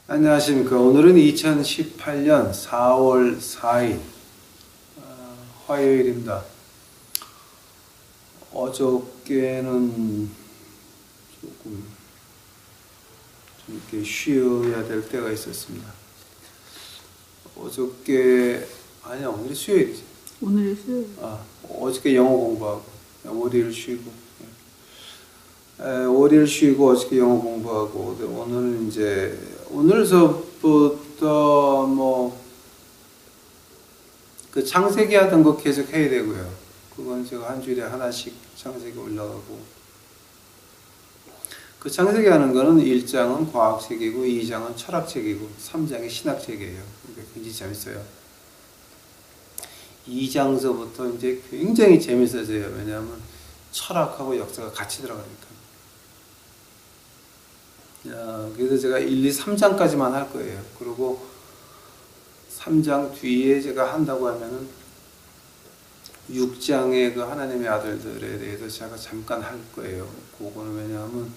안녕하십니까. 오늘은 2018년 4월 4일 화요일입니다. 어저께는 조금 좀 이렇게 쉬어야 될 때가 있었습니다. 오늘 수요일이지. 오늘이 수요일. 어저께 영어 공부하고 월요일 쉬고 월요일 쉬고 어저께 영어 공부하고 오늘은 이제 오늘서부터 그 창세기 하던 거 계속 해야 되고요. 그건 제가 한 주일에 하나씩 창세기 올라가고, 그 창세기 하는 거는 1장은 과학책이고 2장은 철학책이고 3장이 신학책이에요. 그러니까 굉장히 재밌어요. 2장서부터 이제 굉장히 재밌어져요. 왜냐하면 철학하고 역사가 같이 들어가니까. 그래서 제가 1, 2, 3장까지만 할 거예요. 그리고 3장 뒤에 제가 한다고 하면은 6장의 그 하나님의 아들들에 대해서 제가 잠깐 할 거예요. 그거는 왜냐하면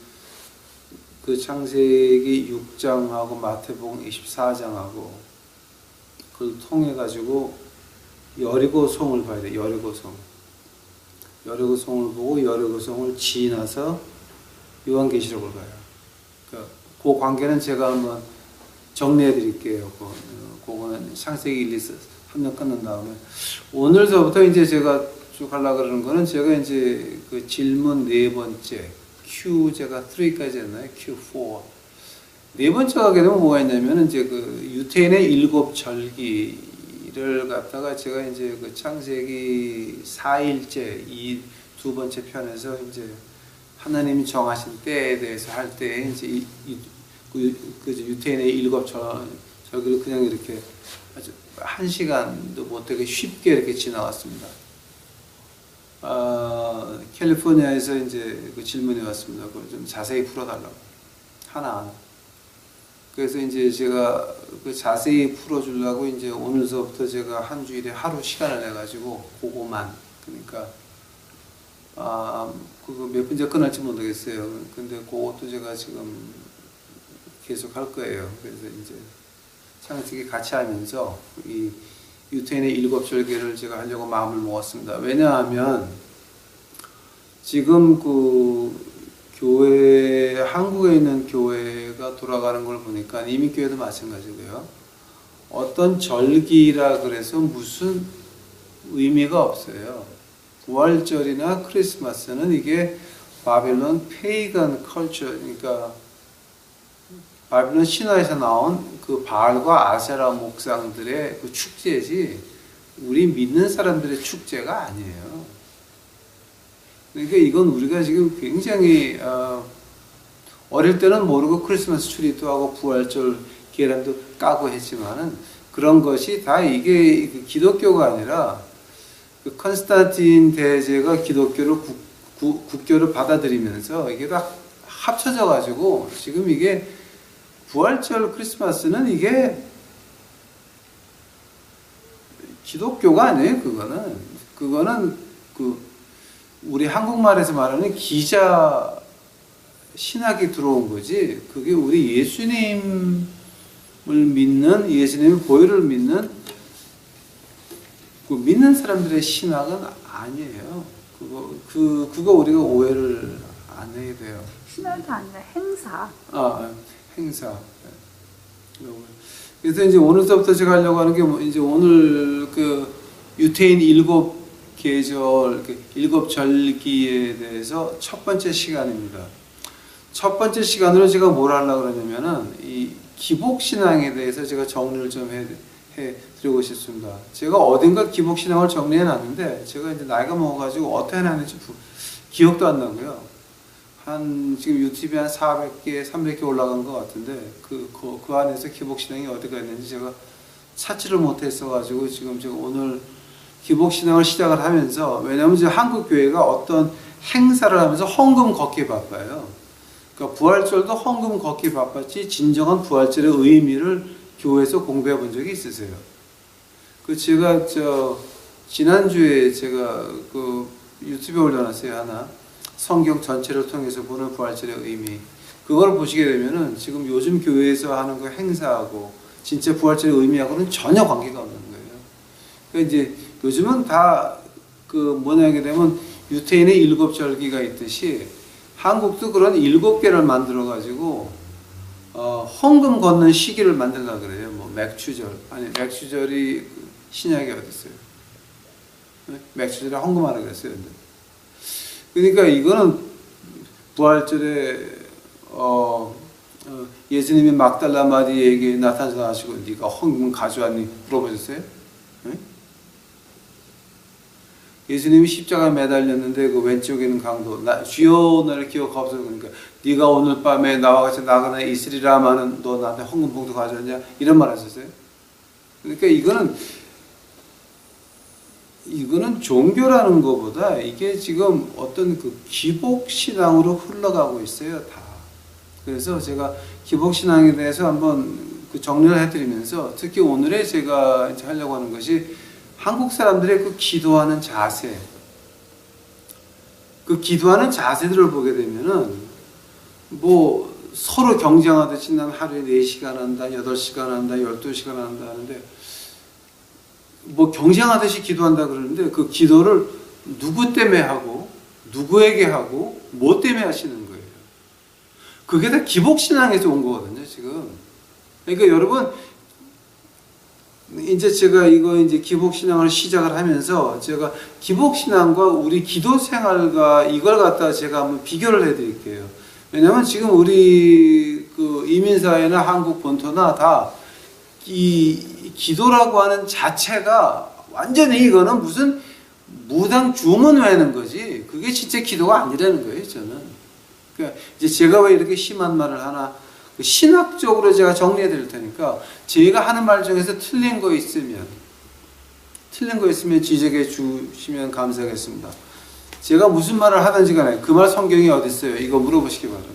그 창세기 6장하고 마태복음 24장하고 그걸 통해 가지고 여리고성을 봐야 돼요. 여리고성을 보고 여리고성을 지나서 요한계시록을 봐요. 그 관계는 제가 한번 정리해 드릴게요. 그거는 창세기 1, 2, 3년 끝난 다음에 오늘서부터 이제 제가 쭉 하려고 그러는 거는 제가 이제 그 질문 네 번째 Q 제가 3까지 했나요? Q4 네 번째 하게 되면 뭐가 있냐면 이제 그 유태인의 7절기를 갖다가 제가 이제 그 창세기 4일째 이 두 번째 편에서 이제 하나님이 정하신 때에 대해서 할 때 이제 유태인의 7절기를 그냥 이렇게 아주 1시간도 못되게 쉽게 이렇게 지나왔습니다. 캘리포니아에서 이제 그 질문이 왔습니다. 그걸 좀 자세히 풀어달라고. 하나. 그래서 이제 제가 그 자세히 풀어주려고 이제 오늘서부터 제가 한 주일에 하루 시간을 내가지고 그거만. 그러니까 그거 몇 분째 끝날지 모르겠어요. 근데 그것도 제가 지금 계속 할 거예요. 그래서 이제 창세기 같이 하면서 이 유태인의 7절기를 제가 하려고 마음을 먹었습니다. 왜냐하면 지금 그 교회, 한국에 있는 교회가 돌아가는 걸 보니까 이민교회도 마찬가지고요. 어떤 절기라 그래서 무슨 의미가 없어요. 부활절이나 크리스마스는 이게 바빌론 페이건 컬처, 그러니까 바빌론 신화에서 나온 그 바알과 아세라 목상들의 그 축제지 우리 믿는 사람들의 축제가 아니에요. 그러니까 이건 우리가 지금 굉장히 어릴 때는 모르고 크리스마스 트리도 하고 부활절 계란도 까고 했지만은 그런 것이 다 이게 기독교가 아니라 그 컨스탄틴 대제가 기독교를 국교를 받아들이면서 이게 다 합쳐져 가지고 지금 이게 부활절 크리스마스는 이게 기독교가 아니에요. 그거는 그 우리 한국말에서 말하는 기자 신학이 들어온 거지. 그게 우리 예수님을 믿는, 예수님의 보혈을 믿는 그 믿는 사람들의 신학은 아니에요. 그거 우리가 오해를 안 해야 돼요. 신학이 아니라 행사. 행사. 그래서 이제 오늘부터 제가 하려고 하는 게 이제 오늘 그 유태인 7계절, 7절기에 대해서 첫 번째 시간입니다. 첫 번째 시간으로 제가 뭘 하려고 그러냐면은 이 기복신앙에 대해서 제가 정리를 좀 해 드리고 싶습니다. 제가 어딘가 기복신앙을 정리해 놨는데 제가 이제 나이가 먹어가지고 어떻게 해놨는지 기억도 안 나고요. 지금 유튜브에 한 400개, 300개 올라간 것 같은데 그 안에서 기복신앙이 어디가 있는지 제가 찾지를 못했어가지고 지금 제가 오늘 기복신앙을 시작을 하면서, 왜냐하면 이제 한국 교회가 어떤 행사를 하면서 헌금 걷기 바빠요. 그러니까 부활절도 헌금 걷기 바빴지 진정한 부활절의 의미를 교회에서 공부해 본 적이 있으세요? 제가 지난주에 제가 그 유튜브에 올려놨어요. 하나 성경 전체를 통해서 보는 부활절의 의미. 그걸 보시게 되면은 지금 요즘 교회에서 하는 그 행사하고 진짜 부활절의 의미하고는 전혀 관계가 없는 거예요. 그러니까 이제 요즘은 다 그 뭐냐 하게 되면 유태인의 일곱 절기가 있듯이 한국도 그런 7개를 만들어 가지고 헌금 걷는 시기를 만들려고 그래요. 뭐 맥추절, 아니 맥추절이 신약에 어디 있어요? 맥추절에 헌금하라 그랬어요. 그러니까 이거는 부활절에 예수님이 막달라 마리에게 나타나시고 네가 헌금 가져왔니 물어보셨어요? 네? 예수님이 십자가에 매달렸는데 그 왼쪽에 있는 강도 주여 나를 기억하옵소서. 그러니까 네가 오늘 밤에 나와 같이 나가나 있으리라마는 너 나한테 헌금 봉투 가져왔냐 이런 말 하셨어요. 그러니까 이거는 종교라는 것보다 이게 지금 어떤 그 기복 신앙으로 흘러가고 있어요, 다. 그래서 제가 기복 신앙에 대해서 한번 그 정리를 해드리면서 특히 오늘에 제가 이제 하려고 하는 것이 한국 사람들의 그 기도하는 자세, 그 기도하는 자세들을 보게 되면은 뭐 서로 경쟁하듯이 난 하루에 4시간 한다, 8시간 한다, 12시간 한다 하는데 뭐 경쟁하듯이 기도한다 그러는데 그 기도를 누구 때문에 하고 누구에게 하고 뭐 때문에 하시는 거예요. 그게 다 기복신앙에서 온 거거든요, 지금. 그러니까 여러분 이제 제가 이거 이제 기복신앙을 시작을 하면서 제가 기복신앙과 우리 기도 생활과 이걸 갖다 제가 한번 비교를 해 드릴게요. 왜냐면 지금 우리 그 이민사회나 한국 본토나 다 이 기도라고 하는 자체가 완전히 이거는 무슨 무당 주문 외는 거지 그게 진짜 기도가 아니라는 거예요, 저는. 그러니까 이제 제가 왜 이렇게 심한 말을 하나 신학적으로 제가 정리해 드릴 테니까 제가 하는 말 중에서 틀린 거 있으면 지적해 주시면 감사하겠습니다. 제가 무슨 말을 하든지 간에 그 말 성경에 어디 있어요? 이거 물어보시기 바랍니다.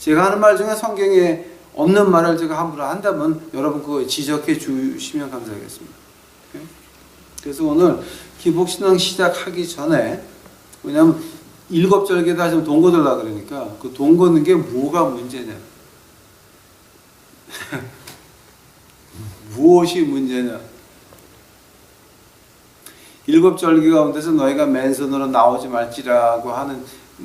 제가 하는 말 중에 성경에 없는 말을 제가 함부로 한다면 여러분 그거 지적해 주시면 감사하겠습니다. 그래서 오늘 기복신앙 시작하기 전에 왜냐하면 7절기에다 좀 돈 거들라 그러니까 그 돈 걷는 게 뭐가 문제냐 무엇이 문제냐 7절기 가운데서 너희가 맨손으로 나오지 말지라고 하는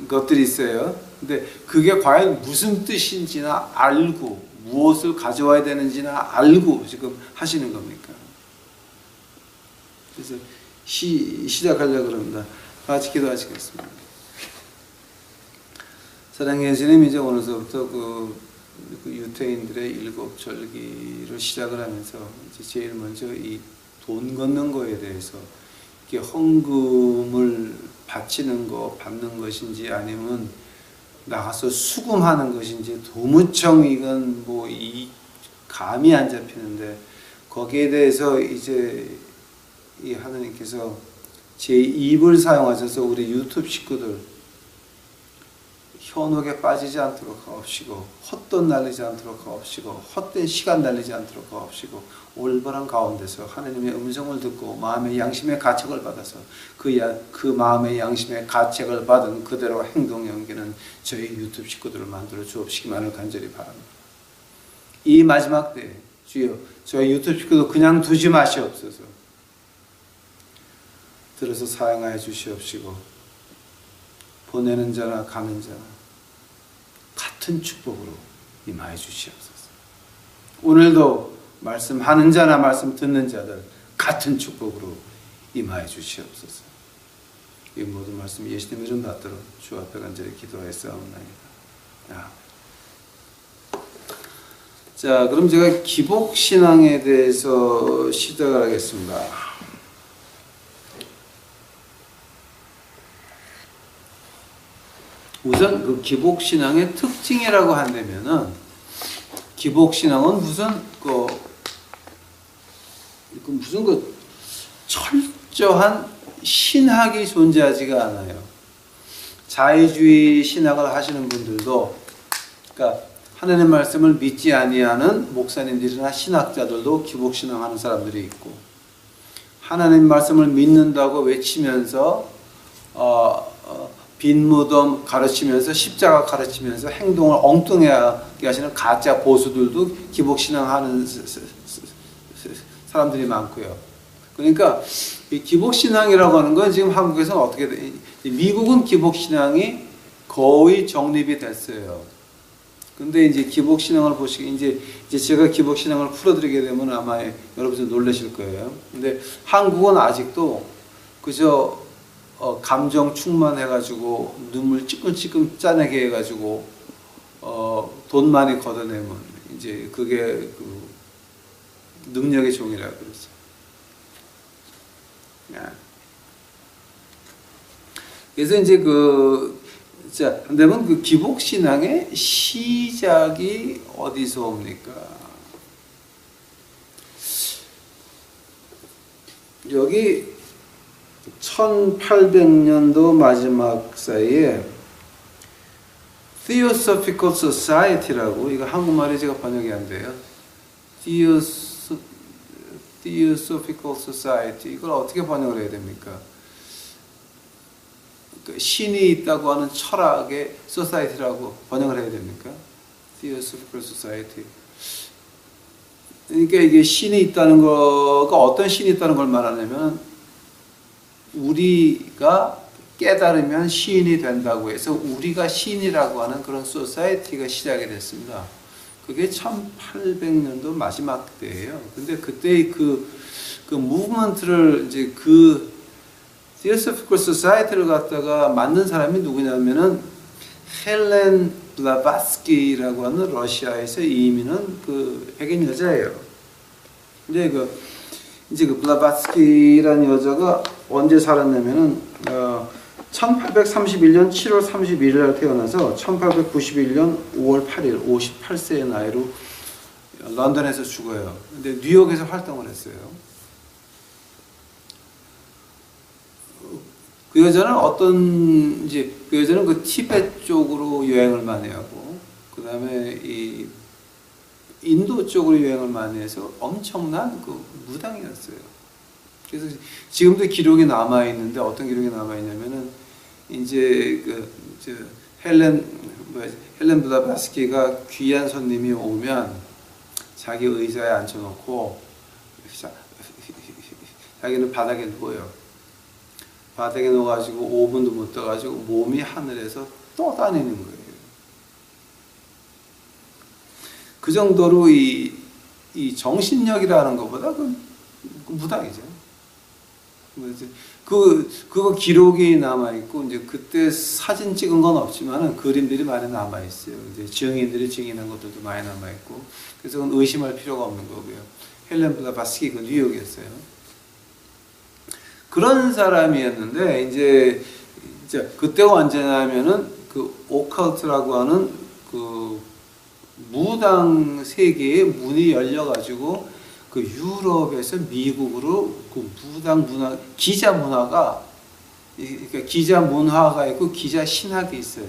것들이 있어요. 근데 그게 과연 무슨 뜻인지나 알고 무엇을 가져와야 되는지나 알고 지금 하시는 겁니까? 그래서 시작하려고 그럽니다. 같이 기도하시겠습니다. 사랑의 예수님, 이제 오늘서부터 그 유태인들의 7절기를 시작을 하면서 이제 제일 먼저 이 돈 걷는 거에 대해서 이게 헌금을 바치는 거, 받는 것인지 아니면 나가서 수금하는 것인지 도무청 이건 뭐 이 감이 안 잡히는데 거기에 대해서 이제 이 하나님께서 제 입을 사용하셔서 우리 유튜브 식구들 현혹에 빠지지 않도록 하옵시고 헛돈 날리지 않도록 하옵시고 헛된 시간 날리지 않도록 하옵시고 올바른 가운데서 하나님의 음성을 듣고 마음의 양심의 가책을 받아서 그 마음의 양심의 가책을 받은 그대로 행동 연기는 저희 유튜브 식구들을 만들어 주옵시기만을 간절히 바랍니다. 이 마지막 때에 주여 저희 유튜브 식구들 그냥 두지 마시옵소서. 들어서 사용하여 주시옵시고 보내는 자나 가는 자나 같은 축복으로 임하여 주시옵소서. 오늘도 말씀하는 자나 말씀 듣는 자들 같은 축복으로 임하여 주시옵소서. 이 모든 말씀 예수님 이름 받들어 주 앞에 간절히 기도하였사옵나이다. 자, 그럼 제가 기복신앙에 대해서 시작을 하겠습니다. 우선 그 기복신앙의 특징이라고 한다면은 기복신앙은 무슨 그 철저한 신학이 존재하지가 않아요. 자의주의 신학을 하시는 분들도, 그러니까 하나님의 말씀을 믿지 아니하는 목사님들이나 신학자들도 기복신앙하는 사람들이 있고, 하나님 말씀을 믿는다고 외치면서 빈 무덤 가르치면서 십자가 가르치면서 행동을 엉뚱하게 하시는 가짜 보수들도 기복신앙하는 사람들이 많고요. 그러니까 이 기복신앙이라고 하는 건 지금 한국에서는 어떻게 돼? 미국은 기복신앙이 거의 정립이 됐어요. 근데 이제 기복신앙을 보시기 이제 제가 기복신앙을 풀어드리게 되면 아마 여러분들 놀라실 거예요. 근데 한국은 아직도 그저 감정 충만해가지고 눈물 찌끔찌끔 짜내게 해가지고 돈 많이 걷어내면 이제 그게 그 능력의 종이라고 그러죠. 그래서 이제 그러면 그 기복신앙의 시작이 어디서 옵니까? 여기 1800년도 마지막 사이에 Theosophical Society라고, 이거 한국말에 제가 번역이 안 돼요. Theosophical Society, 이걸 어떻게 번역을 해야 됩니까? 신이 있다고 하는 철학의 Society라고 번역을 해야 됩니까? Theosophical Society. 그러니까 이게 신이 있다는 거가 어떤 신이 있다는 걸 말하냐면 우리가 깨달으면 시인이 된다고 해서 우리가 시인이라고 하는 그런 소사이티가 시작이 됐습니다. 그게 1800년도 마지막 때예요. 근데 그때 그 무브먼트를 이제 그 Theosophical Society를 갖다가 만든 사람이 누구냐면은 헬렌 블라바스키라고 하는 러시아에서 이민한 그 백인 여자예요. 근데 이제 그 블라바스키라는 여자가 언제 살았냐면은 1831년 7월 31일 날 태어나서 1891년 5월 8일 58세의 나이로 런던에서 죽어요. 근데 뉴욕에서 활동을 했어요. 그 여자는 그 여자는 그 티베트 쪽으로 여행을 많이 하고, 그 다음에 이 인도 쪽으로 여행을 많이 해서 엄청난 그 무당이었어요. 그래서 지금도 기록이 남아 있는데 어떤 기록이 남아 있냐면은 이제 헬렌 블라바스키가 귀한 손님이 오면 자기 의자에 앉혀놓고 자기는 바닥에 누워요. 바닥에 놓아가지고 5분도 못 떠가지고 몸이 하늘에서 떠다니는 거예요. 그 정도로 이 정신력이라는 것보다 그 무당이죠. 그거 기록이 남아 있고 이제 그때 사진 찍은 건 없지만은 그림들이 많이 남아 있어요. 이제 증인들이 증인한 것들도 많이 남아 있고, 그래서 그건 의심할 필요가 없는 거고요. 헬렌 블라바스키 그 뉴욕이었어요. 그런 사람이었는데 이제 그때가 언제냐면은 그 오컬트라고 하는 그 무당 세계의 문이 열려가지고 그 유럽에서 미국으로 그 무당 문화, 기자 문화가, 그러니까 기자 문화가 있고 기자 신학이 있어요.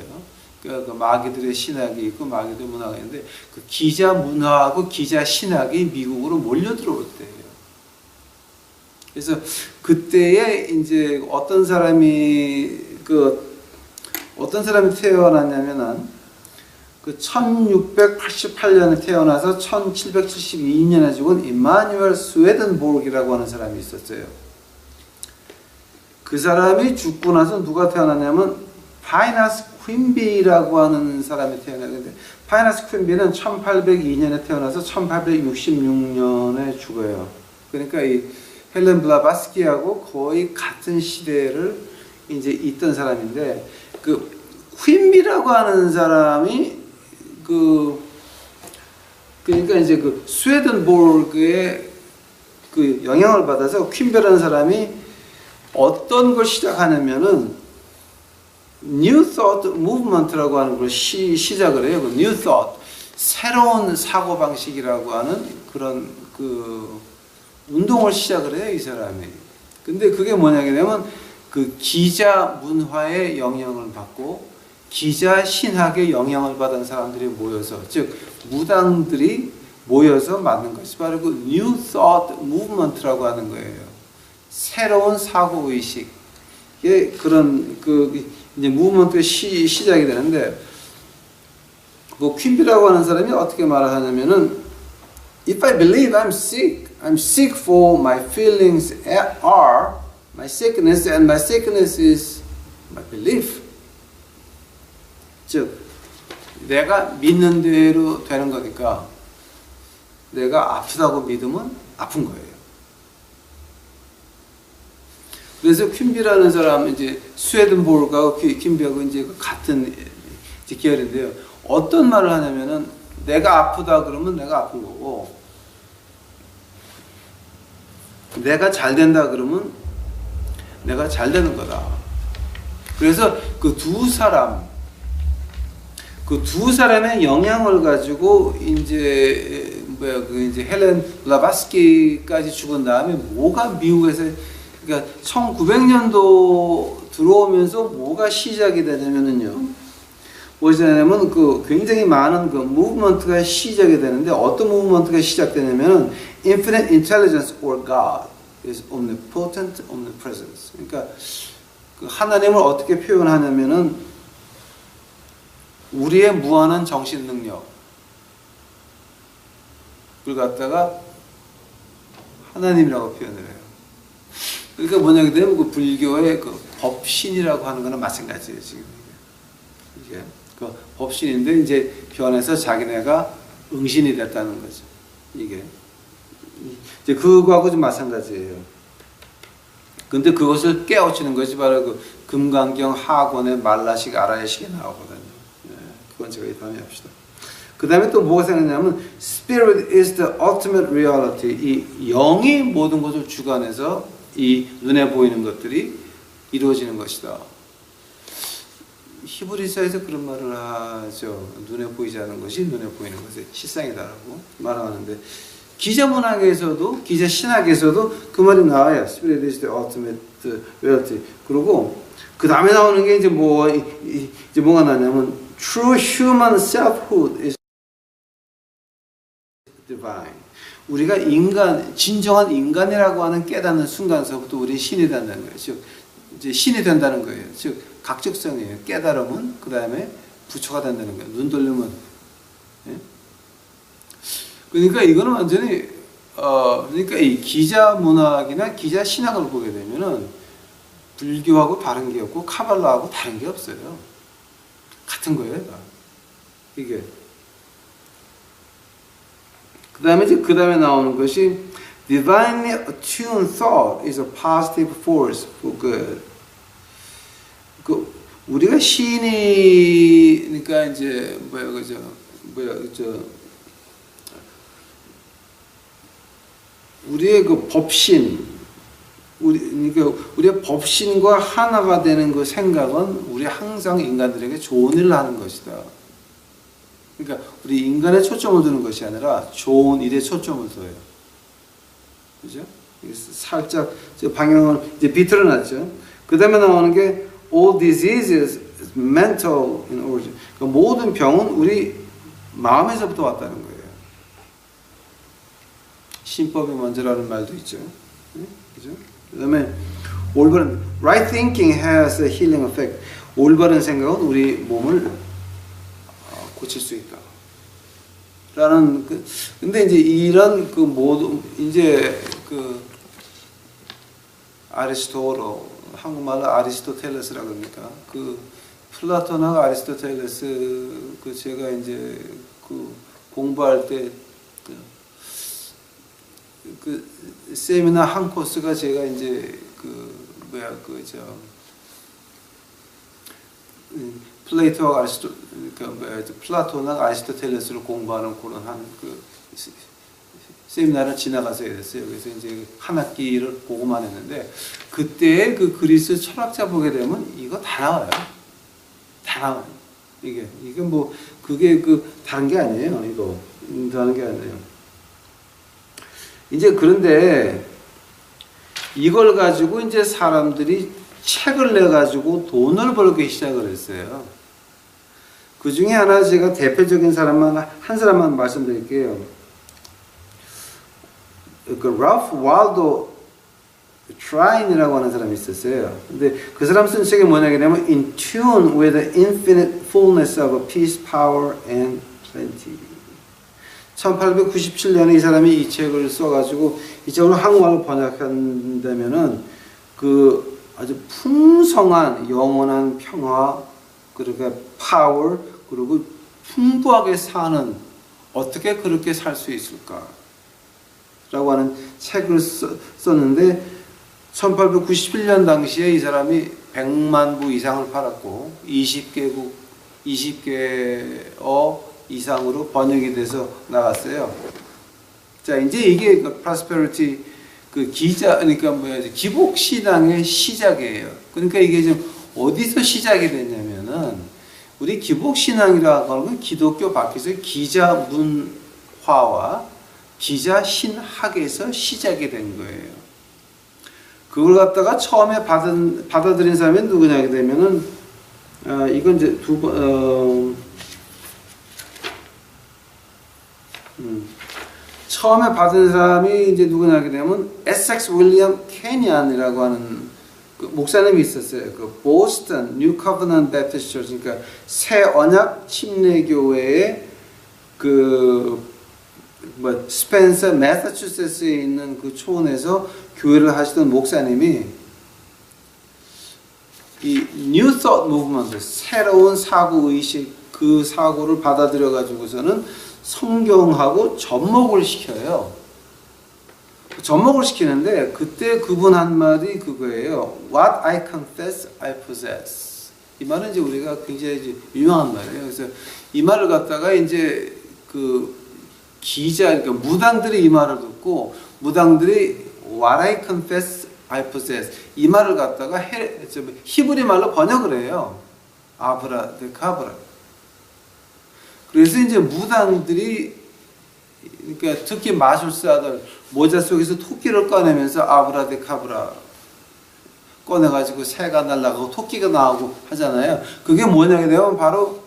그 마귀들의 신학이 있고 마귀들 문화가 있는데 그 기자 문화하고 기자 신학이 미국으로 몰려 들어올 때예요. 그래서 그때에 이제 어떤 사람이 태어났냐면은 그 1688년에 태어나서 1772년에 죽은 이마누엘 스웨덴보르기라고 하는 사람이 있었어요. 그 사람이 죽고 나서 누가 태어났냐면 파이너스 퀸비라고 하는 사람이 태어났는데, 파이너스 퀸비는 1802년에 태어나서 1866년에 죽어요. 그러니까 이 헬렌 블라바스키하고 거의 같은 시대를 이제 있던 사람인데, 그 퀸비라고 하는 사람이 그러니까 이제 그 스웨덴보르그의 그 영향을 받아서 퀸비라는 사람이 어떤 걸 시작하냐면은 New Thought Movement라고 하는 걸 시작을 해요. 그 New Thought, 새로운 사고 방식이라고 하는 그런 그 운동을 시작을 해요, 이 사람이. 근데 그게 뭐냐면 그 기자 문화의 영향을 받고 기자 신학의 영향을 받은 사람들이 모여서, 즉 무당들이 모여서 만든 것이 바로 그 New Thought Movement라고 하는 거예요. 새로운 사고 의식의 그런 이제 무브먼트가 시작이 되는데 그 퀸비라고 하는 사람이 어떻게 말을 하냐면은 If I believe I'm sick for my feelings are my sickness and my sickness is my belief. 즉 내가 믿는 대로 되는 거니까 내가 아프다고 믿으면 아픈 거예요. 그래서 퀸비라는 사람 이제 스웨덴보르가 퀸비하고 이제 같은 이제 계열인데요. 어떤 말을 하냐면은 내가 아프다 그러면 내가 아픈 거고 내가 잘 된다 그러면 내가 잘 되는 거다. 그래서 그 두 사람의 영향을 가지고 이제 이제 헬렌 블라바스키까지 죽은 다음에 뭐가 미국에서 그러니까 1900년도 들어오면서 뭐가 시작이 되냐면은요. 뭐냐면 그 굉장히 많은 그 무브먼트가 시작이 되는데 어떤 무브먼트가 시작되냐면은 Infinite Intelligence or God is omnipotent, omnipresent. 그러니까 그 하나님을 어떻게 표현하냐면은 우리의 무한한 정신 능력을 갖다가 하나님이라고 표현을 해요. 그러니까 뭐냐 그러면 그 불교의 그 법신이라고 하는 거는 마찬가지예요 지금 이게 그 법신인데 이제 변해서 자기네가 응신이 됐다는 거죠. 이게 이제 그거하고 좀 마찬가지예요. 근데 그것을 깨우치는 것이 바로 그 금강경 하권의 말라식 아라야식에 나오거든요. 예, 그건 제가 이 다음에 합시다. 그 다음에 또 뭐가 생각나냐면 Spirit is the ultimate reality. 이 영이 모든 것을 주관해서 이 눈에 보이는 것들이 이루어지는 것이다. 히브리서에서 그런 말을 하죠. 눈에 보이지 않는 것이 눈에 보이는 것의 실상이다라고 말하는데 기자문학에서도 기자신학에서도 그 말이 나와요. Spirit is the ultimate reality. 그리고 그 다음에 나오는 게 이제 이제 뭐가 나냐면 True human selfhood is divine. 우리가 진정한 인간이라고 하는 깨닫는 순간서부터 우리 신이 된다는 거예요. 즉, 이제 신이 된다는 거예요. 즉, 각적성이에요. 깨달음은 그 다음에 부처가 된다는 거예요. 눈 돌리면. 예? 그러니까 이거는 완전히, 그러니까 이 기자 문학이나 기자 신학을 보게 되면은 불교하고 다른 게 없고 카발라하고 다른 게 없어요. 같은 거예요. 이게. 그 다음에 나오는 것이 Divinely attuned thought is a positive force for good. 우리가 신이니까 이제 우리의 그 법신, 그러니까 우리의 법신과 하나가 되는 그 생각은 우리 항상 인간들에게 좋은 일을 하는 것이다. 그러니까 우리 인간에 초점을 두는 것이 아니라 좋은 일에 초점을 둬요. 그죠? 살짝 방향을 이제 비틀어놨죠. 그 다음에 나오는 게 all diseases is mental in origin. 그러니까 모든 병은 우리 마음에서부터 왔다는 거예요. 신법이 먼저라는 말도 있죠. 그죠? 그 다음에 올바른 right thinking has a healing effect. 올바른 생각은 우리 몸을 고칠 수 있다. 라는 근데 이제 이런 그 모든 이제 그 아리스토로 한국말로 아리스토텔레스라고 합니까? 그 플라톤하고 아리스토텔레스 그 제가 이제 그 공부할 때 그 세미나 한 코스가 제가 이제 플레이토와 플라톤과 아리스토텔레스를 공부하는 그런 그 세미나를 지나가서 했어요. 그래서 이제 한 학기를 보고만 했는데 그때 그 그리스 철학자 보게 되면 이거 다 나와요. 다 나와요. 이게 뭐 그게 그 다른 게 아니에요. 이거 다른 게 아니에요. 이제 그런데 이걸 가지고 이제 사람들이 책을 내 가지고 돈을 벌기 시작을 했어요. 그 중에 하나 제가 대표적인 한 사람만 말씀드릴게요. 그 라프 왈도 트라인이라고 하는 사람이 있었어요. 근데 그 사람 쓴 책이 뭐냐면 In tune with the infinite fullness of peace, power and plenty. 1897년에 이 사람이 이 책을 써가지고 이 책을 한국말로 번역한다면은 그 아주 풍성한 영원한 평화, 그러니까 파워, 그리고 풍부하게 사는, 어떻게 그렇게 살 수 있을까? 라고 하는 책을 썼는데 1897년 당시에 이 사람이 100만 부 이상을 팔았고 20개어 이상으로 번역이 돼서 나갔어요. 자, 이제 이게 그 프로스페리티 그 그러니까 기복 신앙의 시작이에요. 그러니까 이게 좀 어디서 시작이 됐냐면은 우리 기복 신앙이라고 하는 건 기독교 밖에서 기자 문화와 기자 신학에서 시작이 된 거예요. 그걸 갖다가 처음에 받아들인 사람이 누구냐 하게 되면은 이건 이제 처음에 받은 사람이 이제 누구냐 하게 되면 에섹스 윌리엄 캐니언이라고 하는 그 목사님이 있었어요. 그 보스턴 뉴 커버넌트 배프티스트 처치, 그러니까 새 언약 침례교회의 스펜서 매사추세츠에 있는 그 초원에서 교회를 하시던 목사님이 이 New Thought Movement, 새로운 사고 의식, 그 사고를 받아들여 가지고서는 성경하고 접목을 시켜요. 접목을 시키는데 그때 그분 한 말이 그거예요. What I confess, I possess. 이 말은 이제 우리가 굉장히 유명한 말이에요. 그래서 이 말을 갖다가 이제 그 기자, 그러니까 무당들이 이 말을 듣고 무당들이 What I confess, I possess. 이 말을 갖다가 히브리 말로 번역을 해요. 아브라데카브라. 그래서 이제 무당들이, 그러니까 특히 마술사들 모자 속에서 토끼를 꺼내면서 아브라데카브라 꺼내가지고 새가 날아가고 토끼가 나오고 하잖아요. 그게 뭐냐게 되면 바로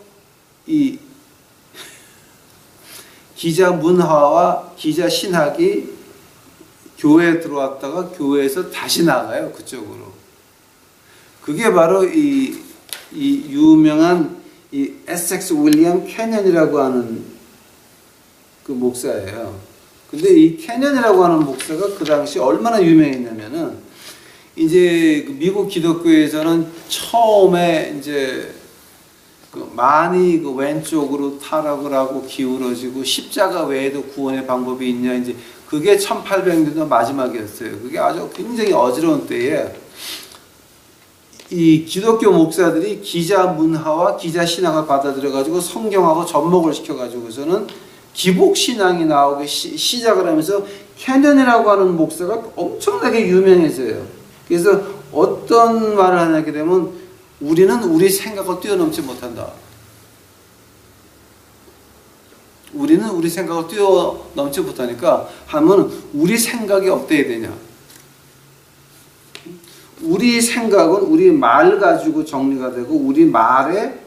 이 기자 문화와 기자 신학이 교회에 들어왔다가 교회에서 다시 나가요, 그쪽으로. 그게 바로 이 유명한 이 에섹스 윌리엄 캐년이라고 하는 그 목사예요. 근데 이 캐년이라고 하는 목사가 그 당시 얼마나 유명했냐면은 이제 그 미국 기독교에서는 처음에 이제 그 많이 그 왼쪽으로 타락을 하고 기울어지고 십자가 외에도 구원의 방법이 있냐, 이제 그게 1800년도 마지막이었어요. 그게 아주 굉장히 어지러운 때에 이 기독교 목사들이 기자 문화와 기자 신학을 받아들여 가지고 성경하고 접목을 시켜 가지고서는 기복 신앙이 나오기 시작을 하면서 캐년이라고 하는 목사가 엄청나게 유명해져요. 그래서 어떤 말을 하냐게 되면 우리는 우리 생각을 뛰어넘지 못한다. 우리는 우리 생각을 뛰어넘지 못하니까 하면 우리 생각이 어때야 되냐? 우리 생각은 우리 말 가지고 정리가 되고 우리 말에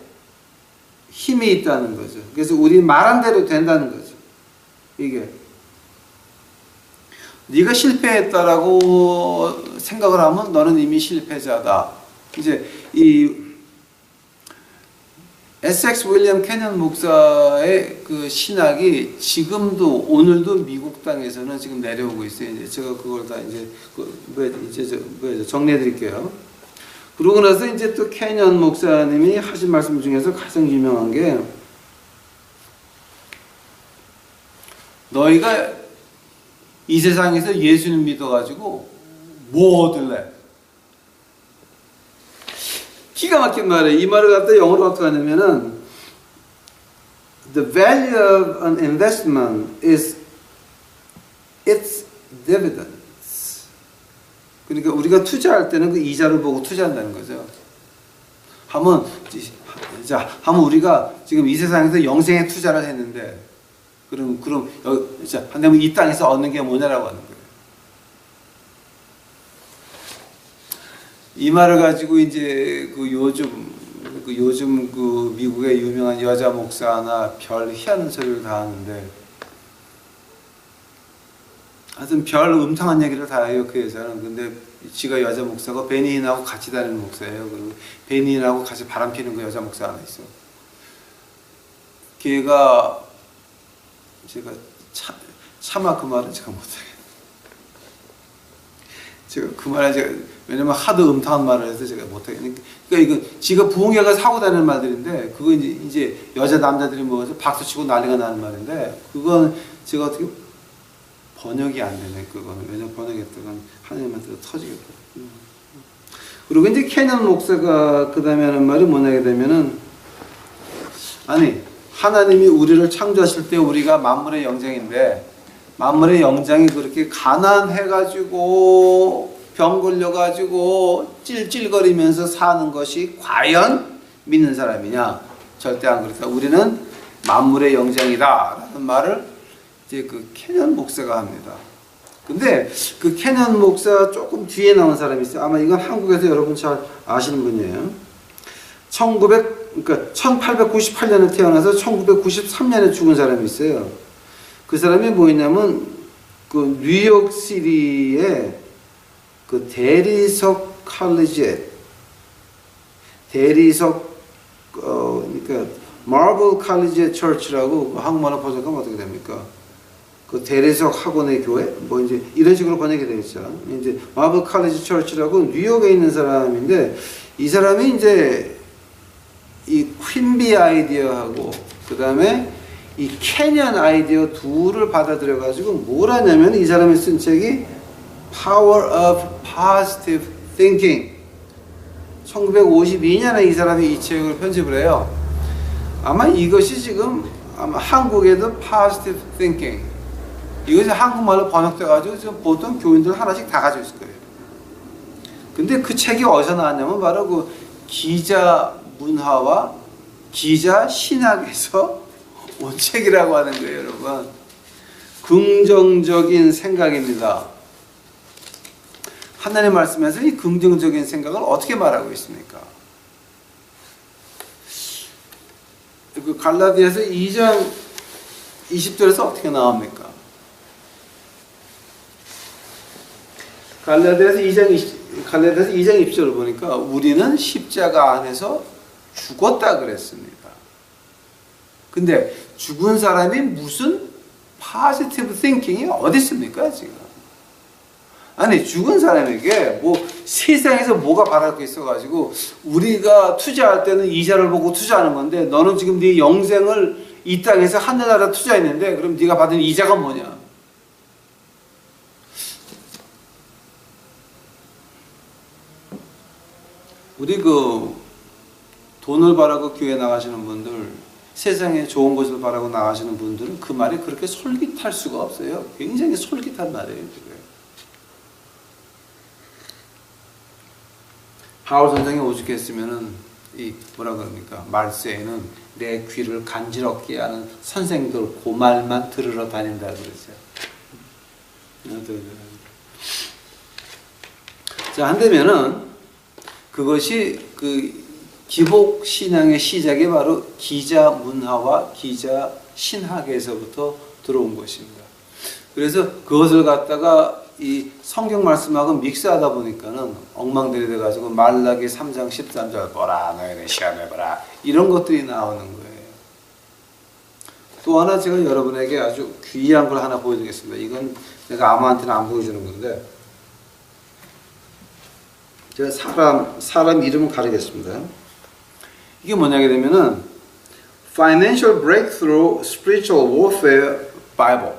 힘이 있다는 거죠. 그래서 우리 말한 대로 된다는 거죠. 이게 네가 실패했다라고 생각을 하면 너는 이미 실패자다. 이제 이 에섹스 윌리엄 캐년 목사의 그 신학이 지금도 오늘도 미국 땅에서는 지금 내려오고 있어요. 이제 제가 그걸 다 이제 정리해 드릴게요. 그러고 나서 이제 또 캐년 목사님이 하신 말씀 중에서 가장 유명한 게 너희가 이 세상에서 예수님 믿어가지고 뭐 얻을래? 기가 막힌 말이에요. 이 말을 갖다 영어로 어떻게 하냐면은 The value of an investment is its dividends. 그러니까 우리가 투자할 때는 그 이자를 보고 투자한다는 거죠. 하면 우리가 지금 이 세상에서 영생에 투자를 했는데 그럼 한다면 이 땅에서 얻는 게 뭐냐라고 하는 거예요. 이 말을 가지고 이제 요즘 그 미국의 유명한 여자 목사나 별 희한한 소리를 다 하는데 하여튼 별 음탕한 얘기를 다 해요, 그 여자는. 근데 지가 여자 목사고 베니힌하고 같이 다니는 목사예요. 그리고 베니힌하고 같이 바람 피는 거 여자 목사 하나 있어. 걔가 제가 차마 그 말은 제가 못하겠어요. 제가 그 말을 제가 왜냐면 하도 음탕한 말을 해서 제가 못하겠어요. 그러니까 이거 지가 부흥회 가서 하고 다니는 말들인데 그거 이제 여자 남자들이 모여서 박수 치고 난리가 나는 말인데 그건 제가 어떻게 번역이 안 되네. 그거는 왜냐면 번역했다간 하나님한테 터지겠다. 그리고 이제 캐년 목사가 그 다음에 하는 말이 뭐냐게 되면은 아니 하나님이 우리를 창조하실 때 우리가 만물의 영장인데 만물의 영장이 그렇게 가난해가지고 병 걸려가지고 찔찔거리면서 사는 것이 과연 믿는 사람이냐? 절대 안 그렇다. 우리는 만물의 영장이다라는 말을 이제 그 캐년 목사가 합니다. 근데 그 캐년 목사 조금 뒤에 나온 사람이 있어요. 아마 이건 한국에서 여러분 잘 아시는 분이에요. 1898년에 태어나서 1993년에 죽은 사람이 있어요. 그 사람이 뭐였냐면 그 뉴욕시티의 그 대리석 칼리지에 그러니까 마블 칼리지에 처치라고 한국말로 번역하면 어떻게 됩니까? 그 대리석 학원의 교회 뭐 이제 이런 식으로 번역이 되겠죠. 이제 마블 칼리지 처치라고 뉴욕에 있는 사람인데 이 사람이 이제 이 퀸비 아이디어하고 그 다음에 이 캐년 아이디어 둘을 받아들여 가지고 뭘 하냐면 이 사람이 쓴 책이 Power of Positive Thinking. 1952년에 이 사람이 이 책을 편집을 해요. 아마 이것이 지금 아마 한국에도 Positive Thinking 이것이 한국말로 번역돼 가지고 지금 보통 교인들 하나씩 다 가지고 있을 거예요. 근데 그 책이 어디서 나왔냐면 바로 그 기자 문화와 기자 신학에서 온 책이라고 하는 거예요, 여러분. 긍정적인 생각입니다. 하나님 말씀에서 이 긍정적인 생각을 어떻게 말하고 있습니까? 그 갈라디아서 2장 20절에서 어떻게 나옵니까? 갈라디아서 2장 20절을 보니까 우리는 십자가 안에서 죽었다 그랬습니다. 근데 죽은 사람이 무슨 positive thinking이 어디 있습니까, 지금? 아니, 죽은 사람에게 뭐 세상에서 뭐가 바랄 게 있어가지고 우리가 투자할 때는 이자를 보고 투자하는 건데 너는 지금 네 영생을 이 땅에서 하늘나라 투자했는데 그럼 네가 받은 이자가 뭐냐? 우리 그 돈을 바라고 교회 나가시는 분들 세상에 좋은 것을 바라고 나가시는 분들은 그 말이 그렇게 솔깃할 수가 없어요. 굉장히 솔깃한 말이에요. 지금. 바울 선생이 오죽했으면은 이 뭐라 그럽니까? 말세에는 내 귀를 간지럽게 하는 선생들 그 말만 들으러 다닌다 그러죠. 자, 한다면은 그것이 그 기복 신앙의 시작이 바로 기자 문화와 기자 신학에서부터 들어온 것입니다. 그래서 그것을 갖다가 이 성경 말씀하고 믹스하다 보니까는 엉망들이 돼가지고 말라기 3장 13절 보라 너희는 시험해보라 이런 것들이 나오는 거예요. 또 하나 제가 여러분에게 아주 귀한 걸 하나 보여드리겠습니다. 이건 내가 아무한테나 안 보여주는 건데 제가 사람 이름을 가리겠습니다. 이게 뭐냐게 되면은 Financial Breakthrough Spiritual Warfare Bible.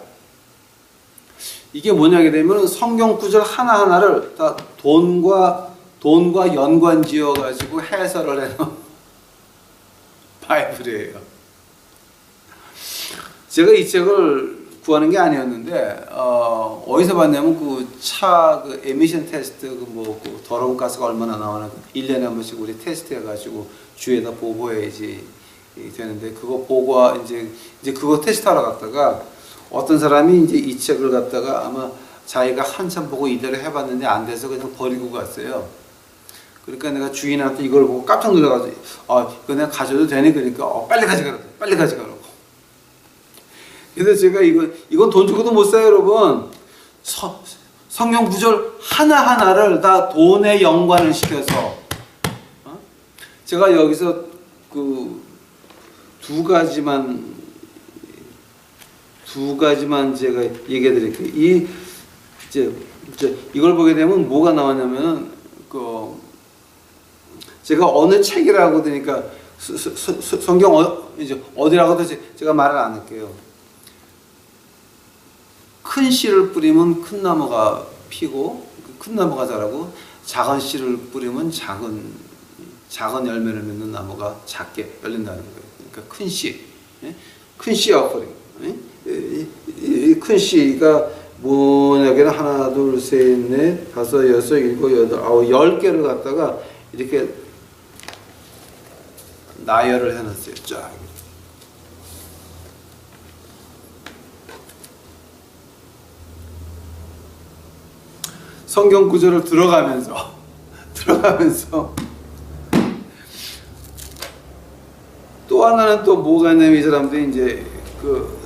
이게 뭐냐게 되면은 성경 구절 하나하나를 다 돈과 연관 지어 가지고 해설을 해놓은 바이블이에요. 제가 이 책을 구하는 게 아니었는데 어디서 봤냐면 그 차 그 에미션 테스트 그 더러운 가스가 얼마나 나오나 1년에 한 번씩 우리 테스트 해가지고 주에다 보고해야지 되는데 그거 보고 이제 그거 테스트하러 갔다가 어떤 사람이 이제 이 책을 갖다가 아마 자기가 한참 보고 이대로 해봤는데 안 돼서 그냥 버리고 갔어요. 그러니까 내가 주인한테 이걸 보고 깜짝 놀라가지고 이거 내가 가져도 되니 그러니까 빨리 가져가라고. 그래서 제가 이건 돈 주고도 못 사요, 여러분. 성경 구절 하나하나를 다 돈에 연관을 시켜서 제가 여기서 그 두 가지만 제가 얘기해 드릴게요. 이걸 보게 되면 뭐가 나왔냐면은 제가 어느 책이라고 되니까 성경 이제 어디라고도 제가 말을 안 할게요. 큰 씨를 뿌리면 큰 나무가 피고 큰 나무가 자라고 작은 씨를 뿌리면 작은 열매를 맺는 나무가 작게 열린다는 거예요. 그러니까 큰 씨, 큰 씨 어퍼링. 큰 씨가 뭐냐면 하나, 둘, 셋, 넷, 다섯, 여섯, 일곱, 여덟, 아홉, 10개를 갖다가 이렇게 나열을 해놨어요. 쫙. 성경 구절을 들어가면서 또 하나는 또 뭐가 있냐면 이 사람들이 이제 그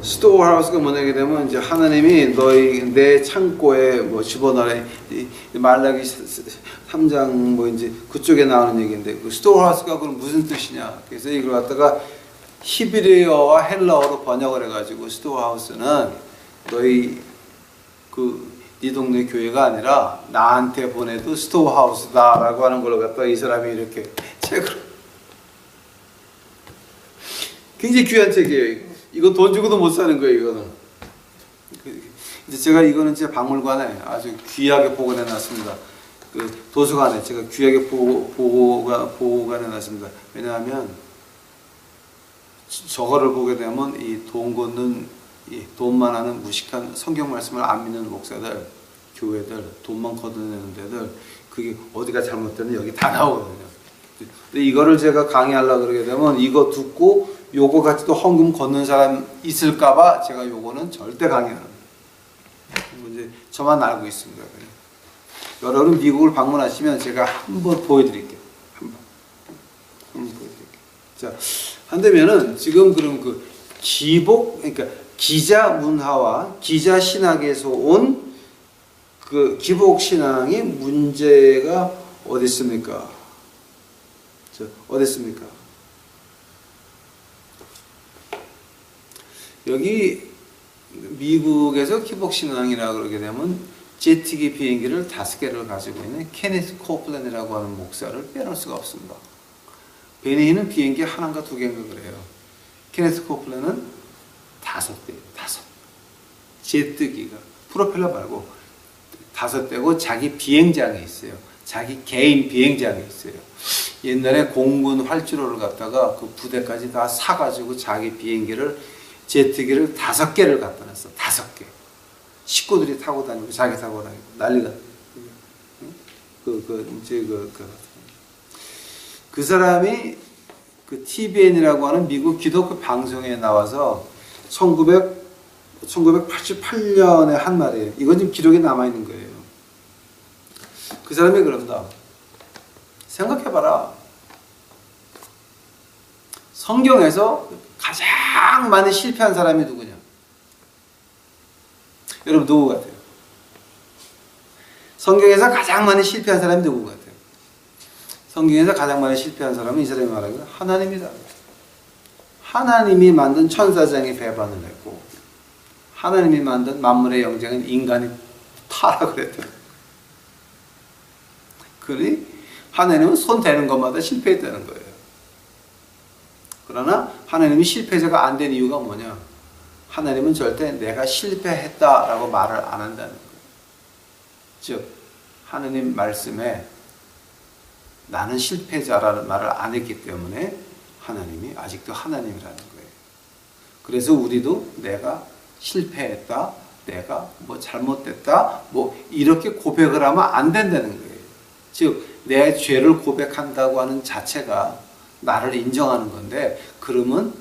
스토어하우스가 뭐냐게 되면 이제 하나님이 내 창고에 뭐 집어넣으래. 말라기 3장 뭐 이제 그쪽에 나오는 얘기인데 그 스토어하우스가 그럼 무슨 뜻이냐? 그래서 이걸 갖다가 히브리어와 헬라어로 번역을 해가지고 스토어하우스는 네 동네 교회가 아니라 나한테 보내도 스토어하우스다라고 하는 걸로 갖다가 이 사람이 이렇게 책을 굉장히 귀한 책이에요. 이거 돈 주고도 못 사는 거예요. 이거는 이제 제가 이거는 제 박물관에 아주 귀하게 보관해 놨습니다. 그 도서관에 제가 귀하게 보관해 놨습니다. 왜냐하면 저거를 보게 되면 이 돈 걷는 이 돈만 하는 무식한 성경 말씀을 안 믿는 목사들, 교회들, 돈만 걷어내는 데들 그게 어디가 잘못되는 여기 다 나오거든요. 근데 이거를 제가 강의하려고 그러게 되면 이거 듣고 요거 같이 또 헌금 걷는 사람 있을까봐 제가 요거는 절대 강의 안 합니다. 이제 저만 알고 있습니다. 여러분 미국을 방문하시면 제가 한번 보여드릴게요. 한번 보여드릴게요. 자, 한다면은 지금 그럼 그 그러니까 기자 문화와 기자 신학에서 온 그 기복 신앙의 문제가 어디 있습니까? 어디 있습니까? 여기 미국에서 기복 신앙이라고 그러게 되면 제트기 비행기를 5개를 가지고 있는 케네스 코플랜이라고 하는 목사를 빼놓을 수가 없습니다. 베네히는 비행기 하나인가 2개인가 그래요. 케네스 코플랜은 5대예요. 5. 제트기가 프로펠러 말고 5대고 자기 비행장에 있어요. 자기 개인 비행장에 있어요. 옛날에 공군 활주로를 갖다가 그 부대까지 다 사가지고 자기 비행기를 제트기를 5개를 갖다 놨어. 5개. 식구들이 타고 다니고 자기 타고 다니고 난리가. 그 사람이 그 TBN이라고 하는 미국 기독교 방송에 나와서 1988년에 한 말이에요. 이건 지금 기록에 남아있는 거예요. 그 사람이 그런다. 생각해봐라. 성경에서 가장 많이 실패한 사람이 누구냐? 여러분 누구 같아요? 성경에서 가장 많이 실패한 사람이 누구 같아요? 성경에서 가장 많이 실패한 사람은 이 사람이 말하기로 하나님이다. 하나님이 만든 천사장이 배반을 했고 하나님이 만든 만물의 영장인 인간이 타라 그랬대요. 그러니 하나님은 손 대는 것마다 실패했다는 거예요. 그러나 하나님이 실패자가 안 된 이유가 뭐냐? 하나님은 절대 내가 실패했다라고 말을 안 한다는 거예요. 즉 하나님 말씀에 나는 실패자라는 말을 안 했기 때문에 하나님이 아직도 하나님이라는 거예요. 그래서 우리도 내가 실패했다, 내가 뭐 잘못됐다, 뭐 이렇게 고백을 하면 안 된다는 거예요. 즉 내 죄를 고백한다고 하는 자체가 나를 인정하는 건데 그러면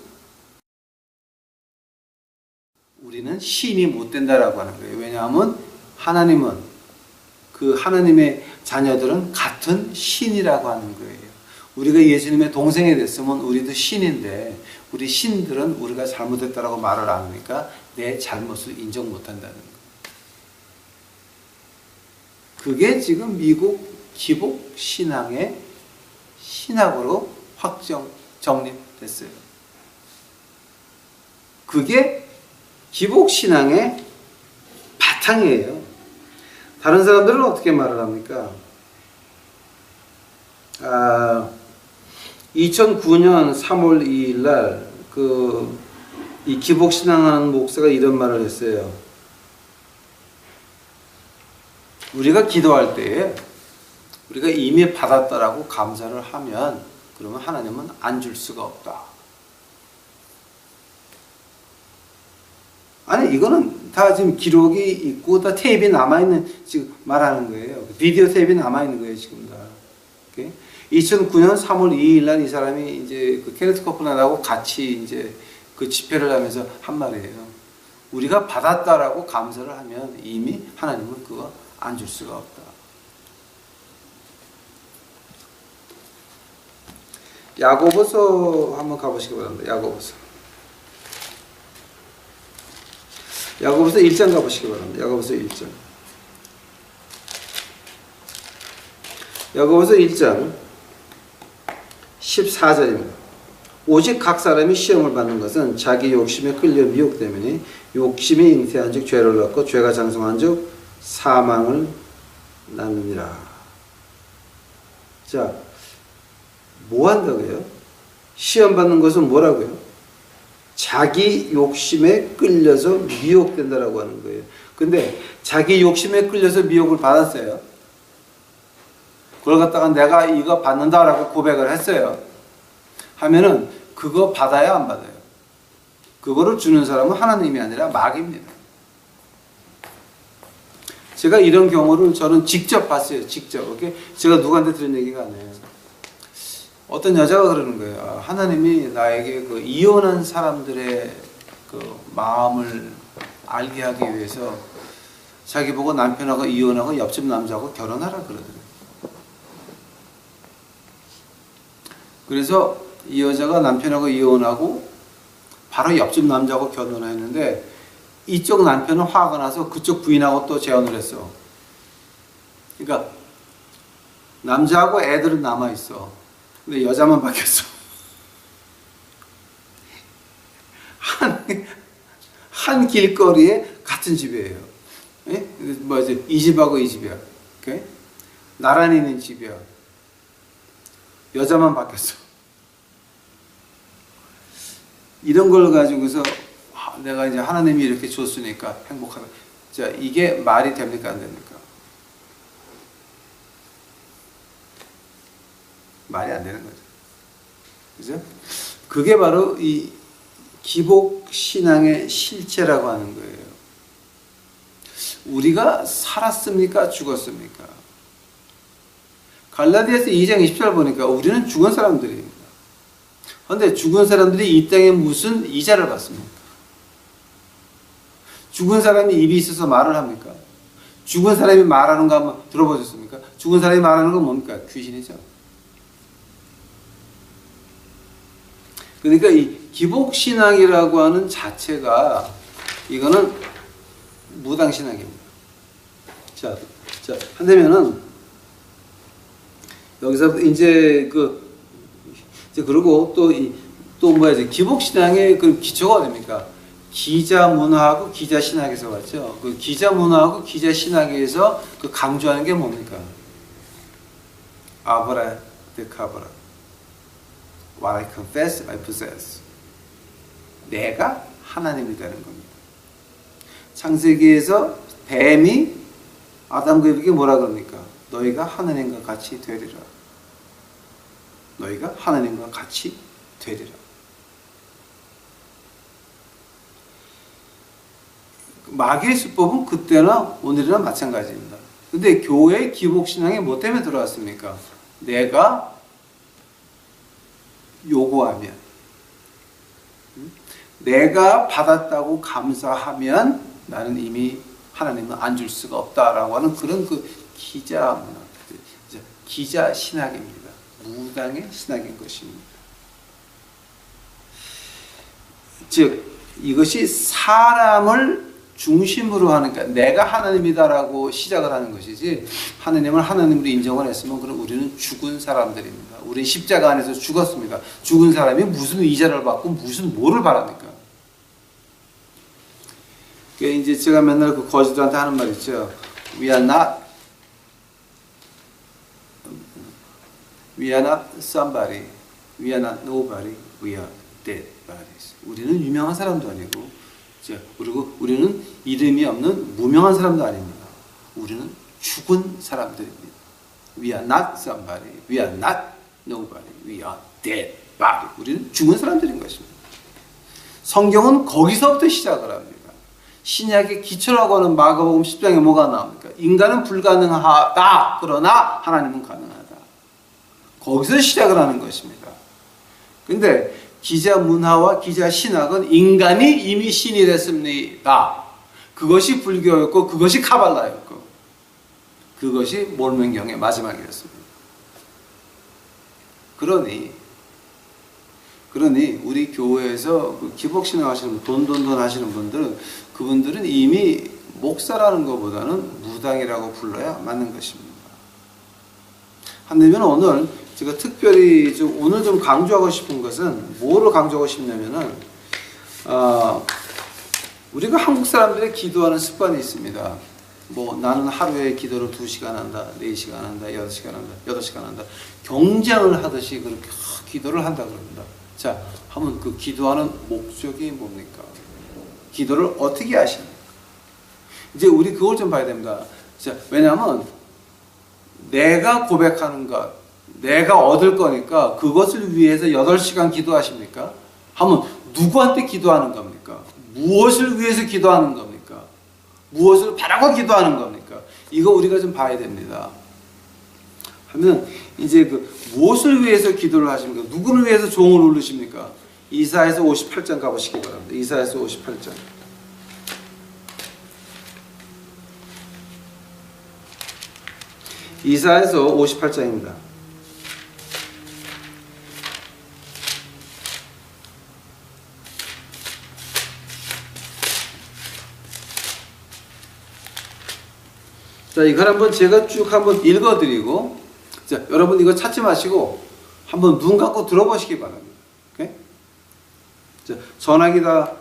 우리는 시인이 못 된다라고 하는 거예요. 왜냐하면 하나님은 그 하나님의 자녀들은 같은 신이라고 하는 거예요. 우리가 예수님의 동생이 됐으면 우리도 신인데 우리 신들은 우리가 잘못했다라고 말을 안 하니까 내 잘못을 인정 못한다는 거. 그게 지금 미국 기복 신앙의 신학으로 정립됐어요. 그게 기복 신앙의 바탕이에요. 다른 사람들은 어떻게 말을 합니까? 2009년 3월 2일 날 이 기복 신앙하는 목사가 이런 말을 했어요. 우리가 기도할 때에 우리가 이미 받았다라고 감사를 하면 그러면 하나님은 안 줄 수가 없다. 아니 이거는 다 지금 기록이 있고 다 테이프이 남아있는 지금 말하는 거예요. 비디오 테이프이 남아있는 거예요 지금 다. 2009년 3월 2일 날 이 사람이 이제 그 케네스 코프란하고 같이 이제 그 집회를 하면서 한 말이에요. 우리가 받았다라고 감사를 하면 이미 하나님은 그거 안 줄 수가 없다. 야고보서 한번 가보시기 바랍니다. 야고보서 1장 가보시기 바랍니다. 야고보서 1장. 야고보서 1장 14절입니다. 오직 각 사람이 시험을 받는 것은 자기 욕심에 끌려 미혹되매니 욕심이 잉태한 즉 죄를 낳고 죄가 장성한 즉 사망을 낳느니라. 자, 뭐 한다고요? 시험 받는 것은 뭐라고요? 자기 욕심에 끌려서 미혹된다라고 하는 거예요. 근데 자기 욕심에 끌려서 미혹을 받았어요. 그걸 갖다가 내가 이거 받는다라고 고백을 했어요. 하면은 그거 받아야 안 받아요? 그거를 주는 사람은 하나님이 아니라 마귀입니다. 제가 이런 경우를 저는 직접 봤어요. 직접. 제가 누구한테 들은 얘기가 아니에요. 어떤 여자가 그러는 거예요. 하나님이 나에게 그 이혼한 사람들의 그 마음을 알게 하기 위해서 자기 보고 남편하고 이혼하고 옆집 남자하고 결혼하라 그러더래요. 그래서 이 여자가 남편하고 이혼하고 바로 옆집 남자하고 결혼을 했는데 이쪽 남편은 화가 나서 그쪽 부인하고 또 재혼을 했어. 그러니까 남자하고 애들은 남아있어. 근데 여자만 바뀌었어. 한 길거리에 같은 집이에요. 예? 뭐지? 이 집하고 이 집이야. 오케이? 나란히 있는 집이야. 여자만 바뀌었어. 이런 걸 가지고서 내가 이제 하나님이 이렇게 줬으니까 행복하다. 자, 이게 말이 됩니까? 안 됩니까? 말이 안 되는 거죠. 그죠? 그게 바로 이 기복 신앙의 실체라고 하는 거예요. 우리가 살았습니까? 죽었습니까? 갈라디아서 2장 20절 보니까 우리는 죽은 사람들입니다. 그런데 죽은 사람들이 이 땅에 무슨 이자를 받습니까? 죽은 사람이 입이 있어서 말을 합니까? 죽은 사람이 말하는 거 한번 들어보셨습니까? 죽은 사람이 말하는 건 뭡니까? 귀신이죠. 그러니까 이 기복신앙이라고 하는 자체가 이거는 무당신앙입니다. 자, 한다면은 여기서 이제 그리고 또 뭐야지 기복신앙의 그 기초가 됩니까? 기자문화하고 기자신학에서 왔죠. 그 기자문화하고 기자신학에서 그 강조하는 게 뭡니까? 아브라 데카브라. What I confess, I possess. 내가 하나님이라는 겁니다. 창세기에서 뱀이 아담과 에브에게 뭐라 그럽니까? 너희가 하나님과 같이 되리라. 너희가 하나님과 같이 되리라. 마귀의 수법은 그때나 오늘이나 마찬가지입니다. 근데 교회 기복신앙이 뭐 때문에 들어왔습니까? 내가 요구하면, 내가 받았다고 감사하면 나는 이미 하나님은 안 줄 수가 없다라고 하는 그런 그 기자 신학입니다. 무당의 신학인 것입니다. 즉 이것이 사람을 중심으로 하는, 그러니까 내가 하나님이다라고 시작을 하는 것이지, 하나님을 하나님으로 인정을 했으면 그럼 우리는 죽은 사람들입니다. 우리 십자가 안에서 죽었습니다. 죽은 사람이 무슨 의자를 받고 무슨 뭐를 바랍니까? 그러니까 이제 제가 맨날 그 거지들한테 하는 말 있죠. We are not somebody. We are not nobody. We are dead bodies. 우리는 유명한 사람도 아니고, 그리고 우리는 이름이 없는 무명한 사람도 아닙니다. 우리는 죽은 사람들입니다. We are not somebody. We are not nobody. We are dead body. 우리는 죽은 사람들인 것입니다. 성경은 거기서부터 시작을 합니다. 신약의 기초라고 하는 마가복음 10장에 뭐가 나옵니까? 인간은 불가능하다. 그러나 하나님은 가능하다. 거기서 시작을 하는 것입니다. 근데 기자 문화와 기자 신학은 인간이 이미 신이 됐습니다. 그것이 불교였고 그것이 카발라였고 그것이 몰몬경의 마지막이었습니다. 그러니 우리 교회에서 기복신앙 하시는 돈 하시는 분들은 그분들은 이미 목사라는 것보다는 무당이라고 불러야 맞는 것입니다. 한대면 오늘 제가 특별히 오늘 좀 강조하고 싶은 것은 뭐를 강조하고 싶냐면은 우리가 한국 사람들의 기도하는 습관이 있습니다. 뭐 나는 하루에 기도를 2시간 한다, 4시간 한다, 6시간 한다, 8시간 한다. 경쟁을 하듯이 그렇게 기도를 한다 그럽니다. 자, 한번 그 기도하는 목적이 뭡니까? 기도를 어떻게 하십니까? 이제 우리 그걸 좀 봐야 됩니다. 자, 왜냐하면 내가 고백하는 것, 내가 얻을 거니까 그것을 위해서 8시간 기도하십니까? 하면 누구한테 기도하는 겁니까? 무엇을 위해서 기도하는 겁니까? 무엇을 바라고 기도하는 겁니까? 이거 우리가 좀 봐야 됩니다. 하면 이제 그 무엇을 위해서 기도를 하십니까? 누구를 위해서 종을 울리십니까? 이사야서 58장 가보시기 바랍니다. 이사야서 58장. 이사야서 58장입니다. 자, 이걸 한번 제가 쭉 한번 읽어드리고, 자, 여러분 이거 찾지 마시고 한번 눈 감고 들어보시기 바랍니다. 오케이? 자, 전화기다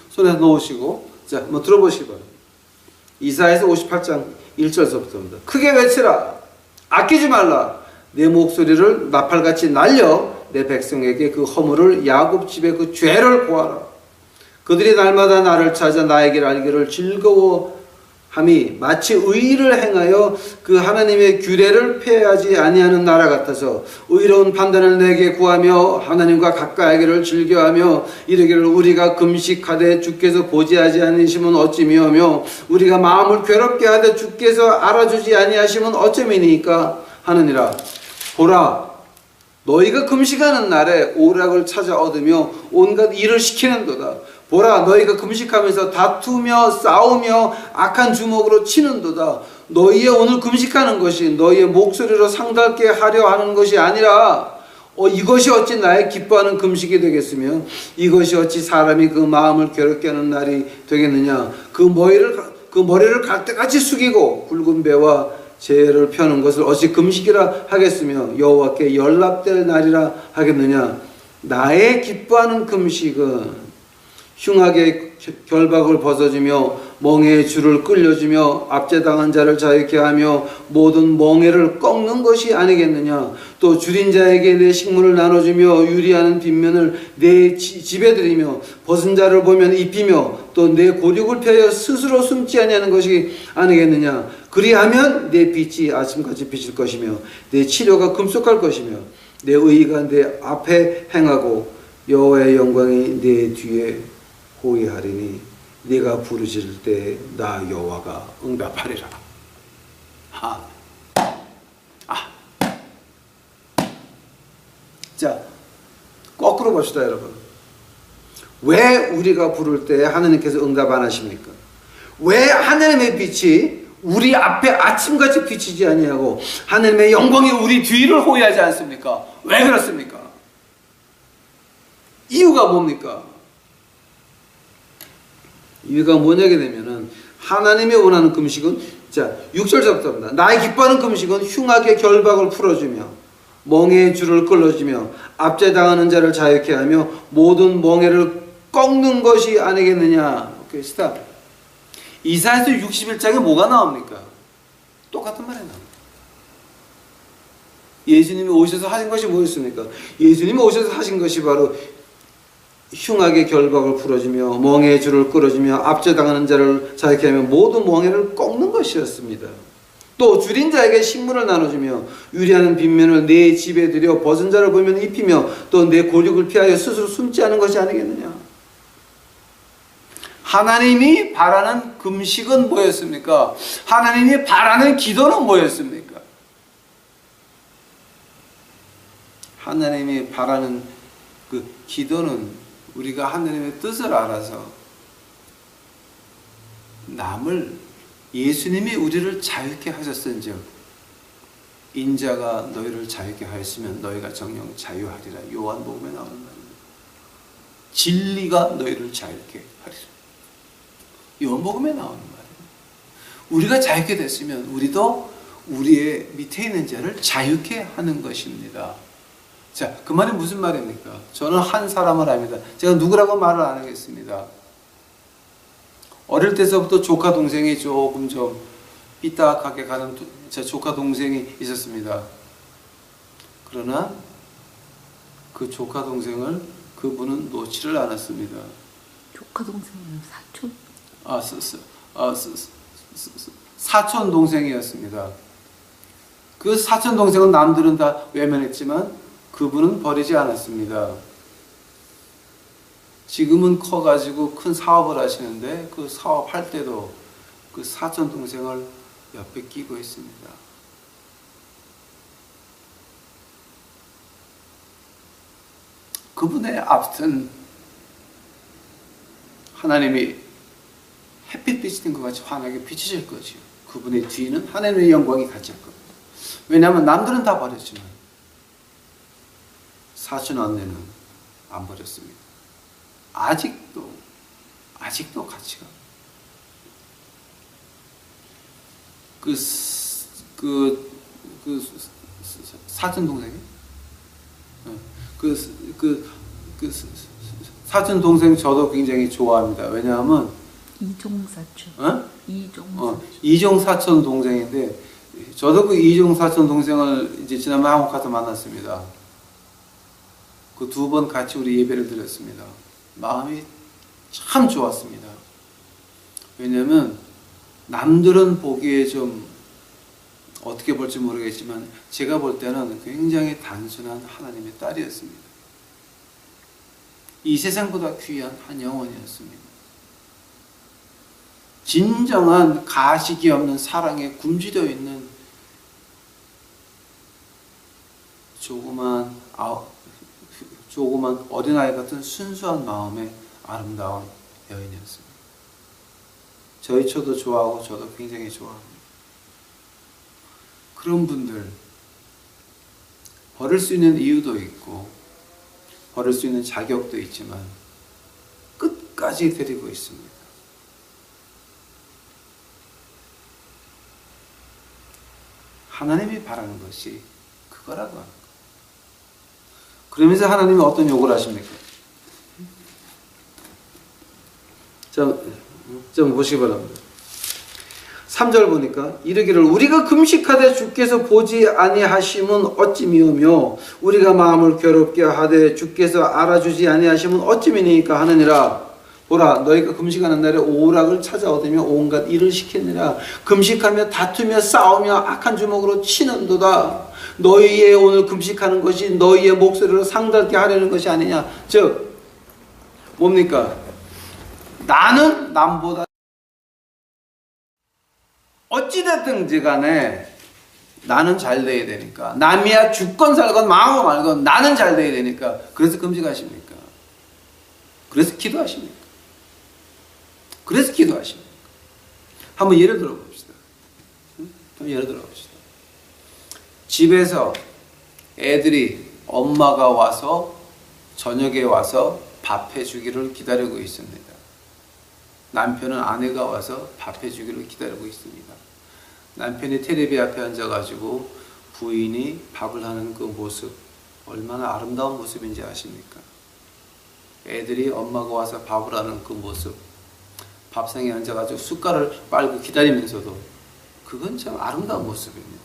손에 놓으시고, 자, 한번 들어보시기 바랍니다. 이사야서 58장 1절서부터입니다. 크게 외치라. 아끼지 말라. 내 목소리를 나팔같이 날려 내 백성에게 그 허물을 야곱 집의 그 죄를 고하라. 그들이 날마다 나를 찾아 나에게 알기를 즐거워함이 마치 의를 행하여 그 하나님의 규례를 폐하지 아니하는 나라 같아서 의로운 판단을 내게 구하며 하나님과 가까이 하기를 즐겨하며 이르기를 우리가 금식하되 주께서 보지하지 아니하시면 어찌미하며 우리가 마음을 괴롭게 하되 주께서 알아주지 아니하시면 어쩌미니까 하느니라. 보라, 너희가 금식하는 날에 오락을 찾아 얻으며 온갖 일을 시키는도다. 보라, 너희가 금식하면서 다투며 싸우며 악한 주먹으로 치는도다. 너희의 오늘 금식하는 것이 너희의 목소리로 상달게 하려 하는 것이 아니라 이것이 어찌 나의 기뻐하는 금식이 되겠으며 이것이 어찌 사람이 그 마음을 괴롭게 하는 날이 되겠느냐. 그 머리를 갈대같이 숙이고 굵은 배와 재를 펴는 것을 어찌 금식이라 하겠으며 여호와께 연락될 날이라 하겠느냐. 나의 기뻐하는 금식은 흉악의 결박을 벗어주며 멍에의 줄을 끌려주며 압제당한 자를 자유케 하며 모든 멍에를 꺾는 것이 아니겠느냐. 또 줄인 자에게 내 식물을 나눠주며 유리하는 빗면을 내 집에 들이며 벗은 자를 보면 입히며 또 내 고륙을 펴여 스스로 숨지 아니하는 것이 아니겠느냐. 그리하면 내 빛이 아침같이 비칠 것이며 내 치료가 금속할 것이며 내 의의가 내 앞에 행하고 여호와의 영광이 내 뒤에 호위하리니 네가 부르짖을 때 나 여호와가 응답하리라. 자, 거꾸로 봅시다, 여러분. 왜 우리가 부를 때 하나님께서 응답 안 하십니까? 왜 하나님의 빛이 우리 앞에 아침같이 비치지 아니하고 하나님의 영광이 우리 뒤를 호위하지 않습니까? 왜 그렇습니까? 이유가 뭡니까? 이유가 뭐냐게 되면은 하나님이 원하는 금식은, 자 6절 잡습니다. 나의 기뻐하는 금식은 흉악의 결박을 풀어주며 멍에의 줄을 끌어주며 압제당하는 자를 자유케 하며 모든 멍에를 꺾는 것이 아니겠느냐. 오케이, 스탑. 이사야서 61장에 뭐가 나옵니까? 똑같은 말이 나옵니다. 예수님이 오셔서 하신 것이 뭐였습니까? 예수님이 오셔서 하신 것이 바로 흉악의 결박을 풀어주며 멍에의 줄을 끌어주며 압제당하는 자를 자유케 하며 모든 멍에를 꺾는 것이었습니다. 또 줄인 자에게 식물을 나눠주며 유리하는 빈면을 내 집에 들여 벗은 자를 보면 입히며 또 내 골육을 피하여 스스로 숨지 않은 것이 아니겠느냐. 하나님이 바라는 금식은 뭐였습니까? 하나님이 바라는 기도는 뭐였습니까? 하나님이 바라는 그 기도는 우리가 하나님의 뜻을 알아서 남을, 예수님이 우리를 자유케 하셨은즉 인자가 너희를 자유케 하였으면 너희가 정녕 자유하리라. 요한복음에 나오는 말입니다. 진리가 너희를 자유케 하리라. 요한복음에 나오는 말이에요. 우리가 자유케 됐으면 우리도 우리의 밑에 있는 자를 자유케 하는 것입니다. 자, 그 말이 무슨 말입니까? 저는 한 사람을 압니다. 제가 누구라고 말을 안 하겠습니다. 어릴 때서부터 조카 동생이 조금 좀 삐딱하게 가는 제 조카 동생이 있었습니다. 그러나 그 조카 동생을 그분은 놓지를 않았습니다. 조카 동생은 사촌? 사촌 동생이었습니다. 그 사촌 동생은 남들은 다 외면했지만 그분은 버리지 않았습니다. 지금은 커가지고 큰 사업을 하시는데 그 사업할 때도 그 사촌 동생을 옆에 끼고 있습니다. 그분의 앞은 하나님이 햇빛 비치는 것 같이 환하게 비치실 거죠. 그분의 뒤는 하나님의 영광이 갇힐 겁니다. 왜냐하면 남들은 다 버렸지만 사촌 언니는 안 버렸습니다. 아직도 가치가 사촌 동생이 사촌 동생 저도 굉장히 좋아합니다. 왜냐하면 이종 사촌. 어? 이종 사촌. 이종 사촌 동생인데 저도 그 이종 사촌 동생을 이제 지난번 한국 가서 만났습니다. 그 두 번 같이 우리 예배를 드렸습니다. 마음이 참 좋았습니다. 왜냐하면 남들은 보기에 좀 어떻게 볼지 모르겠지만 제가 볼 때는 굉장히 단순한 하나님의 딸이었습니다. 이 세상보다 귀한 한 영혼이었습니다. 진정한 가식이 없는 사랑에 굶주려 있는 조그만 어린아이 같은 순수한 마음의 아름다운 여인이었습니다. 저도 좋아하고 저도 굉장히 좋아합니다. 그런 분들 버릴 수 있는 이유도 있고 버릴 수 있는 자격도 있지만 끝까지 데리고 있습니다. 하나님이 바라는 것이 그거라고 합니다. 그러면서 하나님이 어떤 요구를 하십니까? 좀 보시기 바랍니다. 3절 보니까 이르기를 우리가 금식하되 주께서 보지 아니하심은 어찌미오며 우리가 마음을 괴롭게 하되 주께서 알아주지 아니하심은 어찌미니까 하느니라. 보라 너희가 금식하는 날에 오락을 찾아 얻으며 온갖 일을 시켰느라. 금식하며 다투며 싸우며 악한 주먹으로 치는도다. 너희의 오늘 금식하는 것이 너희의 목소리로 상달게 하려는 것이 아니냐. 즉 뭡니까? 나는 남보다 어찌됐든지 간에 나는 잘 돼야 되니까. 남이야 죽건 살건 망하고 말건 나는 잘 돼야 되니까. 그래서 금식하십니까? 그래서 기도하십니까? 그래서 기도하십니까? 한번 예를 들어 봅시다. 한번 예를 들어 봅시다. 집에서 애들이 엄마가 와서 저녁에 와서 밥 해주기를 기다리고 있습니다. 남편은 아내가 와서 밥 해주기를 기다리고 있습니다. 남편이 텔레비 앞에 앉아가지고 부인이 밥을 하는 그 모습, 얼마나 아름다운 모습인지 아십니까? 애들이 엄마가 와서 밥을 하는 그 모습, 밥상에 앉아가지고 숟갈을 빨고 기다리면서도 그건 참 아름다운 모습입니다.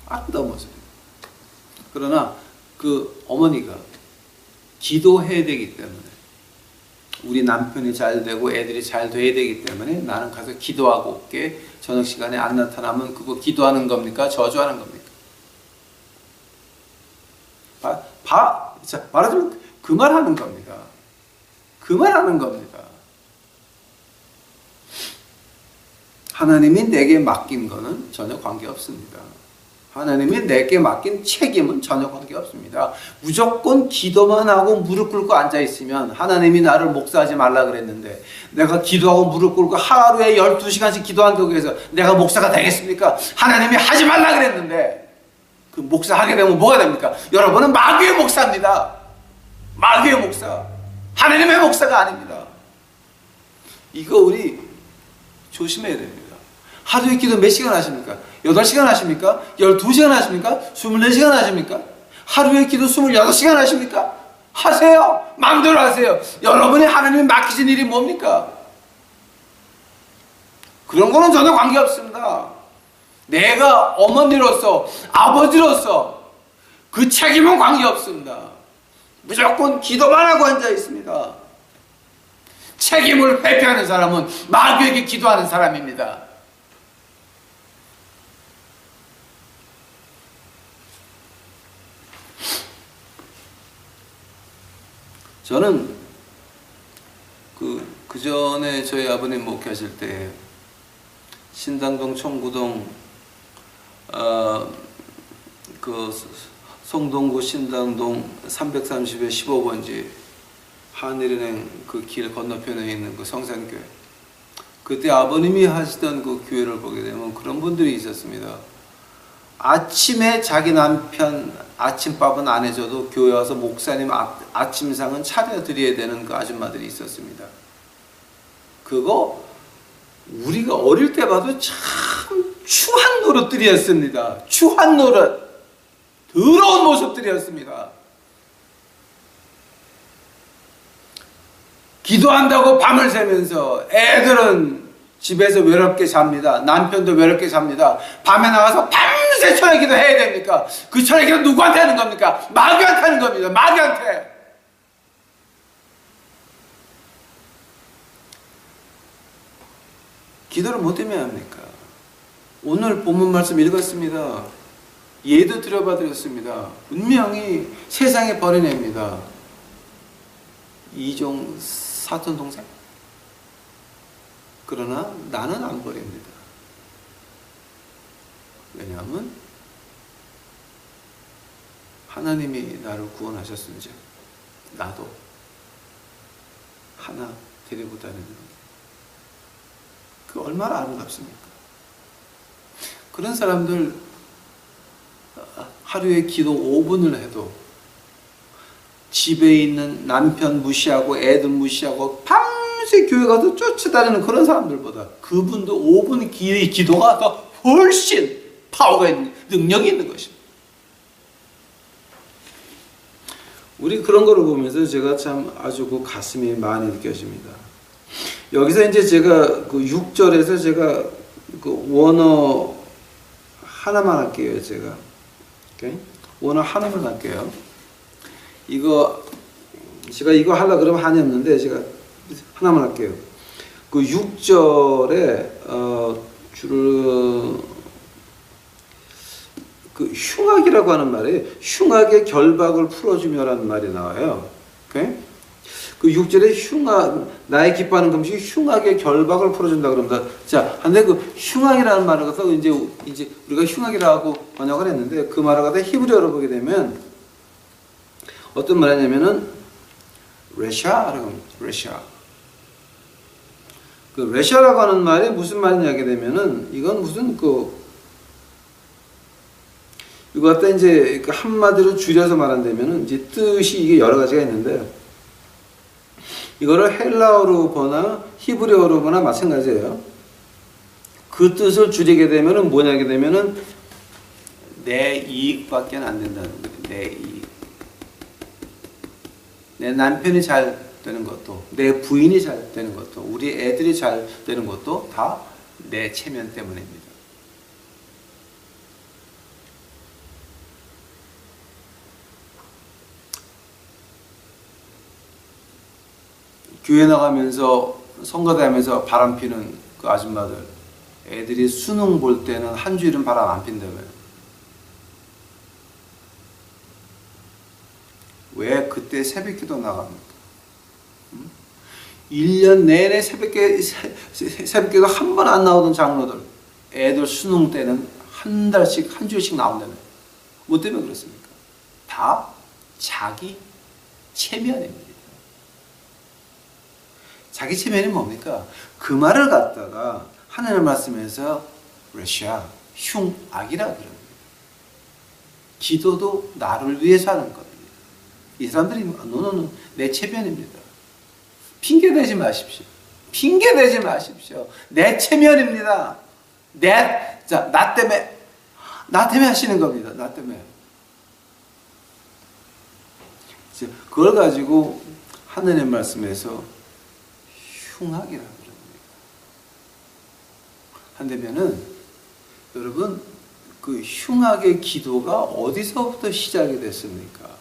아름다운 모습입니다. 그러나 그 어머니가 기도해야 되기 때문에, 우리 남편이 잘 되고 애들이 잘 돼야 되기 때문에 나는 가서 기도하고 올게. 저녁 시간에 안 나타나면 그거 기도하는 겁니까? 저주하는 겁니까? 자, 말하자면 그 말하는 겁니다. 그 말하는 겁니다. 하나님이 내게 맡긴 거는 전혀 관계없습니다. 하나님이 내게 맡긴 책임은 전혀 관계없습니다. 무조건 기도만 하고 무릎 꿇고 앉아있으면, 하나님이 나를 목사하지 말라 그랬는데 내가 기도하고 무릎 꿇고 하루에 12시간씩 기도한다고 해서 내가 목사가 되겠습니까? 하나님이 하지 말라 그랬는데 그 목사하게 되면 뭐가 됩니까? 여러분은 마귀의 목사입니다. 마귀의 목사. 하나님의 목사가 아닙니다. 이거 우리 조심해야 됩니다. 하루에 기도 몇 시간 하십니까? 8시간 하십니까? 12시간 하십니까? 24시간 하십니까? 하루에 기도 26시간 하십니까? 하세요. 마음대로 하세요. 여러분이 하나님이 맡기신 일이 뭡니까? 그런 거는 전혀 관계없습니다. 내가 어머니로서, 아버지로서 그 책임은 관계없습니다. 무조건 기도만 하고 앉아 있습니다. 책임을 회피하는 사람은 마귀에게 기도하는 사람입니다. 저는 그 전에 저희 아버님 목회하실 때 신당동 청구동 그 성동구 신당동 330에 15번지 하늘은행 그 길 건너편에 있는 그 성산교회, 그때 아버님이 하시던 그 교회를 보게 되면 그런 분들이 있었습니다. 아침에 자기 남편 아침밥은 안 해줘도 교회 와서 목사님 아침상은 차려드려야 되는 그 아줌마들이 있었습니다. 그거 우리가 어릴 때 봐도 참 추한 노릇들이었습니다. 추한 노릇, 더러운 모습들이었습니다. 기도한다고 밤을 새면서 애들은 집에서 외롭게 잡니다. 남편도 외롭게 잡니다. 밤에 나가서 밤새 철야기도 해야 됩니까? 그 철야기도 누구한테 하는 겁니까? 마귀한테 하는 겁니다. 마귀한테. 기도를 못 하면 합니까? 오늘 본문 말씀 읽었습니다. 예도 드려봐드렸습니다. 분명히 세상에 버려냅니다. 이종 사돈 동생? 그러나 나는 안 버립니다. 왜냐하면 하나님이 나를 구원하셨은지 나도 하나 데리고 다니는 것. 그 얼마나 아름답습니까? 그런 사람들 하루에 기도 5분을 해도 집에 있는 남편 무시하고 애들 무시하고 밤새 교회 가서 쫓아다니는 그런 사람들보다 그분도 5분 기도가 더 훨씬 파워가 있는, 능력이 있는 것입니다. 우리 그런 거를 보면서 제가 참 아주 그 가슴이 많이 느껴집니다. 여기서 이제 제가 그 6절에서 제가 그 원어 하나만 할게요. 제가 원어 하나만 할게요. 제가 이거 하려고 그러면 한이 없는데 제가 하나만 할게요. 그 6절에 줄을 그 흉악이라고 하는 말에 흉악의 결박을 풀어주며라는 말이 나와요. 그 6절에 나의 기뻐하는 금식이 흉악의 결박을 풀어준다 그럽니다. 자, 근데 그 흉악이라는 말을 갖다가 이제 우리가 흉악이라고 번역을 했는데 그 말을 갖다가 히브리어로 보게 되면 어떤 말이냐면은 레샤라고 합니다. 레샤. 그 러시아라고 하는 말이 무슨 말이냐 하게 되면은 이건 무슨 이거 갖다 이제 한마디로 줄여서 말한다면은 이제 뜻이 이게 여러 가지가 있는데 이거를 헬라어로 보나 히브리어로 보나 마찬가지예요. 그 뜻을 줄이게 되면은 뭐냐게 되면은 내 이익밖에 안 된다는 거예요. 내 이익. 내 남편이 잘 되는 것도, 내 부인이 잘 되는 것도, 우리 애들이 잘 되는 것도 다 내 체면 때문입니다. 교회 나가면서 선거대하면서 바람 피는 그 아줌마들, 애들이 수능 볼 때는 한 주일은 바람 안 핀다고요. 왜 그때 새벽기도 나갑니까? 1년 내내 새벽기도 한 번 안 나오던 장로들, 애들 수능 때는 한 달씩, 한 주일씩 나온다며. 뭐 때문에 그렇습니까? 다 자기 체면입니다. 자기 체면이 뭡니까? 그 말을 갖다가 하나님 말씀에서 러시아, 흉악이라 그럽니다. 기도도 나를 위해서 하는 겁니다. 이 사람들이 노노노 내 체면입니다. 핑계대지 마십시오. 핑계대지 마십시오. 내 체면입니다. 나 때문에 하시는 겁니다. 나 때문에. 그걸 가지고 하나님 말씀에서 흉악이라고 그럽니다. 한다면은 여러분 그 흉악의 기도가 어디서부터 시작이 됐습니까?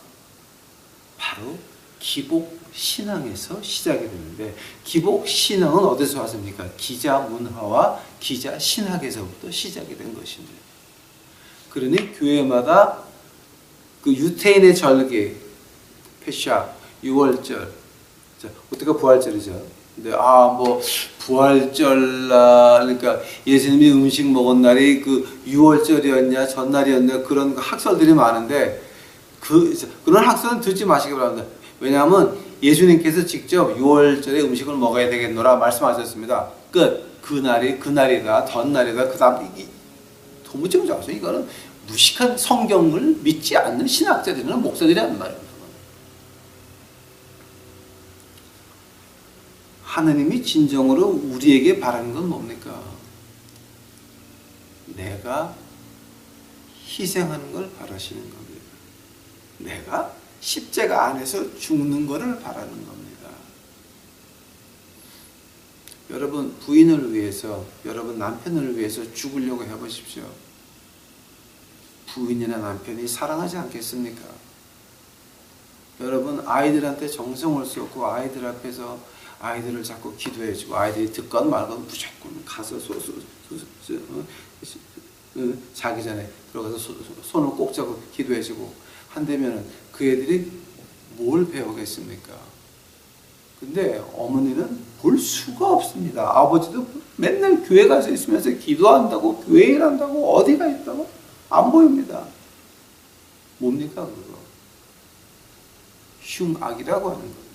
바로 기복 신앙에서 시작이 되는데 기복 신앙은 어디서 왔습니까? 기자 문화와 기자 신학에서부터 시작이 된 것입니다. 그러니 교회마다 그 유태인의 절기, 페샤, 6월절, 어떻게 부활절이죠? 근데 부활절날 그러니까 예수님이 음식 먹은 날이 그 6월절이었냐 전날이었냐 그런 학설들이 많은데 그런 학설은 듣지 마시기 바랍니다. 왜냐하면 예수님께서 직접 6월절에 음식을 먹어야 되겠노라 말씀하셨습니다. 그날이다 전날이다 그 다음 도무지 잡았어요. 이거는 무식한 성경을 믿지 않는 신학자들이나 목사들이란 말입니다. 하나님이 진정으로 우리에게 바라는 건 뭡니까? 내가 희생하는 걸 바라시는 겁니다. 내가 십자가 안에서 죽는 것을 바라는 겁니다. 여러분 부인을 위해서, 여러분 남편을 위해서 죽으려고 해보십시오. 부인이나 남편이 사랑하지 않겠습니까? 여러분 아이들한테 정성을 쏟고 아이들 앞에서 아이들을 자꾸 기도해주고 아이들이 듣건 말건 무조건 가서 자기 전에 들어가서 손을 꼭 잡고 기도해주고 한다면 그 애들이 뭘 배우겠습니까? 근데 어머니는 볼 수가 없습니다. 아버지도 맨날 교회 가서 있으면서 기도한다고 교회 일한다고 어디가 있다고 안 보입니다. 뭡니까 그거? 흉악이라고 하는 겁니다.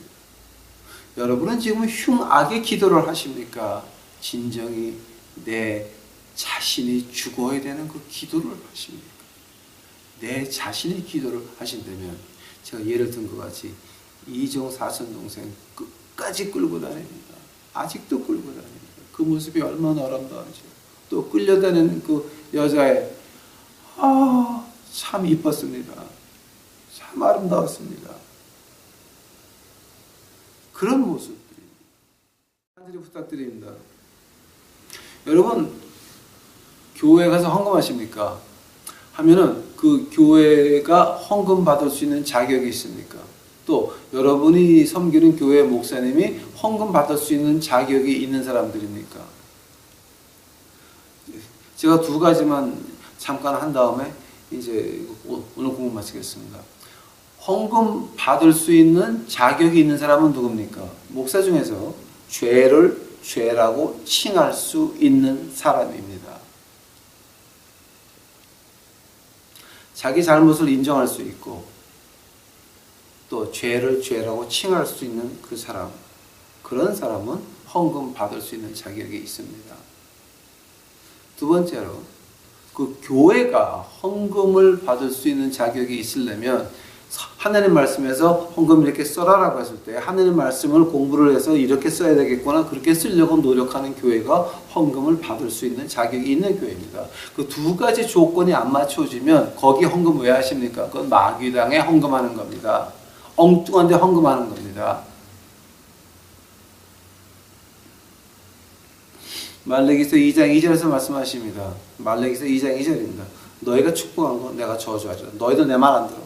여러분은 지금 흉악의 기도를 하십니까? 진정히 내 자신이 죽어야 되는 그 기도를 하십니까? 내 자신의 기도를 하신다면 제가 예를 든 것 같이 이종 사촌 동생 끝까지 끌고 다닙니다. 아직도 끌고 다닙니다. 그 모습이 얼마나 아름다운지. 또 끌려다니는 그 여자의 참 이뻤습니다. 참 아름다웠습니다. 그런 모습들입니다. 간절히 부탁드립니다. 여러분 교회 가서 헌금하십니까? 하면은 그 교회가 헌금 받을 수 있는 자격이 있습니까? 또 여러분이 섬기는 교회 목사님이 헌금 받을 수 있는 자격이 있는 사람들입니까? 제가 두 가지만 잠깐 한 다음에 이제 오늘 공부 마치겠습니다. 헌금 받을 수 있는 자격이 있는 사람은 누굽니까? 목사 중에서 죄를 죄라고 칭할 수 있는 사람입니다. 자기 잘못을 인정할 수 있고 또 죄를 죄라고 칭할 수 있는 그 사람, 그런 사람은 헌금 받을 수 있는 자격이 있습니다. 두 번째로 그 교회가 헌금을 받을 수 있는 자격이 있으려면 하나님 말씀에서 헌금 이렇게 써라라고 했을 때 하나님 말씀을 공부를 해서 이렇게 써야 되겠구나 그렇게 쓰려고 노력하는 교회가 헌금을 받을 수 있는 자격이 있는 교회입니다. 그 두 가지 조건이 안 맞춰지면 거기 헌금 왜 하십니까? 그건 마귀당에 헌금하는 겁니다. 엉뚱한 데 헌금하는 겁니다. 말라기서 2장 2절에서 말씀하십니다. 말라기서 2장 2절입니다. 너희가 축복한 거 내가 저주하리라. 너희도 내 말 안 들어.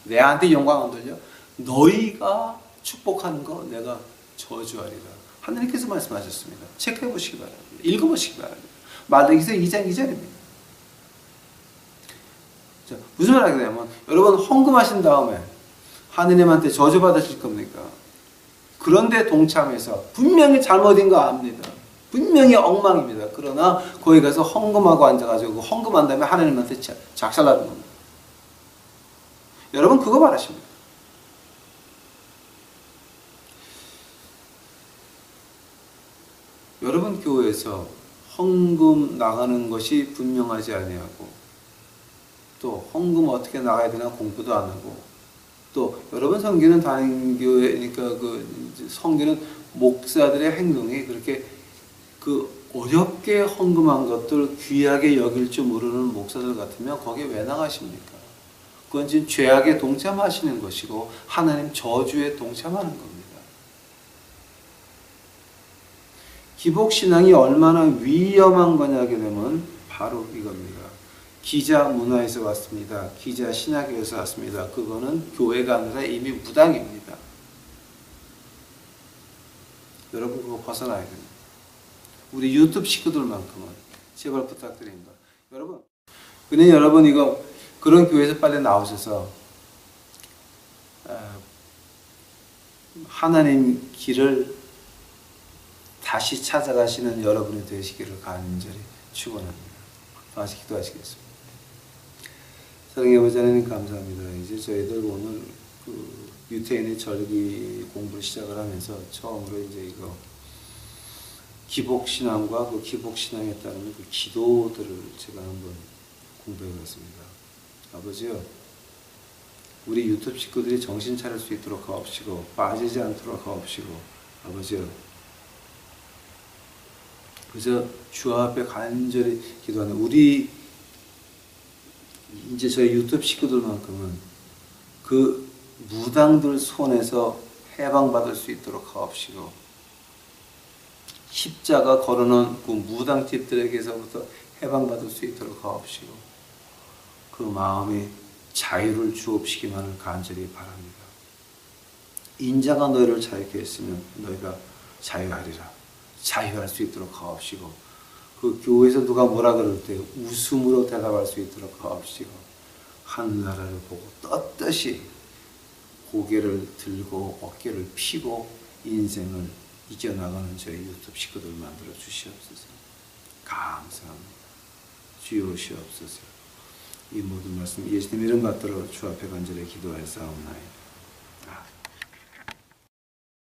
내한테 영광 안 돌려. 너희가 축복하는 거 내가 저주하리라. 하나님께서 말씀하셨습니다. 체크해 보시기 바랍니다. 읽어보시기 바랍니다. 말라기서 2장 2절입니다. 자, 무슨 말 하게 되면 여러분 헌금하신 다음에 하느님한테 저주받으실 겁니까? 그런데 동참해서 분명히 잘못인 거 압니다. 분명히 엉망입니다. 그러나 거기 가서 헌금하고 앉아가지고 헌금한 다음에 하나님한테 작살나는 겁니다. 여러분 그거 바라십니다. 여러분 교회에서 헌금 나가는 것이 분명하지 아니하고 또 헌금 어떻게 나가야 되나 공부도 안 하고 또 여러분 성기는 다른 교회니까 그 성기는 목사들의 행동이 그렇게 그 어렵게 헌금한 것들 귀하게 여길 줄 모르는 목사들 같으면 거기에 왜 나가십니까? 그건 지금 죄악에 동참하시는 것이고 하나님 저주에 동참하는 겁니다. 기복신앙이 얼마나 위험한 거냐게 되면 바로 이겁니다. 기자 문화에서 왔습니다. 기자 신학교에서 왔습니다. 그거는 교회가 아니라 이미 무당입니다. 여러분 그거 벗어나야 됩니다. 우리 유튜브 식구들만큼은 제발 부탁드립니다. 여러분, 그냥 여러분 이거 그런 교회에서 빨리 나오셔서 하나님 길을 다시 찾아가시는 여러분이 되시기를 간절히 축원합니다. 다시 기도하시겠습니다. 사랑의 아버지 하나님 감사합니다. 이제 저희들 오늘 그 유태인의 절기 공부를 시작을 하면서 처음으로 이제 이거 기복신앙과 그 기복신앙에 따르는 그 기도들을 제가 한번 공부해봤습니다. 아버지요, 우리 유튜브 식구들이 정신 차릴 수 있도록 하옵시고 빠지지 않도록 하옵시고 아버지요, 그저 주 앞에 간절히 기도하는 우리 이제 저희 유튜브 식구들만큼은 그 무당들 손에서 해방받을 수 있도록 하옵시고 십자가 걸어놓은 그 무당집들에게서부터 해방받을 수 있도록 하옵시고 그 마음에 자유를 주옵시기만을 간절히 바랍니다. 인자가 너희를 자유케 했으면 너희가 자유하리라. 자유할 수 있도록 하옵시고 그 교회에서 누가 뭐라 그럴 때 웃음으로 대답할 수 있도록 하옵시고 하늘나라를 보고 떳떳이 고개를 들고 어깨를 펴고 인생을 이겨나가는 저희 유튜브 식구들 만들어 주시옵소서. 감사합니다. 주여 오시옵소서. 이 모든 말씀 예수님 이름 받들어 주 앞에 간절히 기도하였사옵나이다.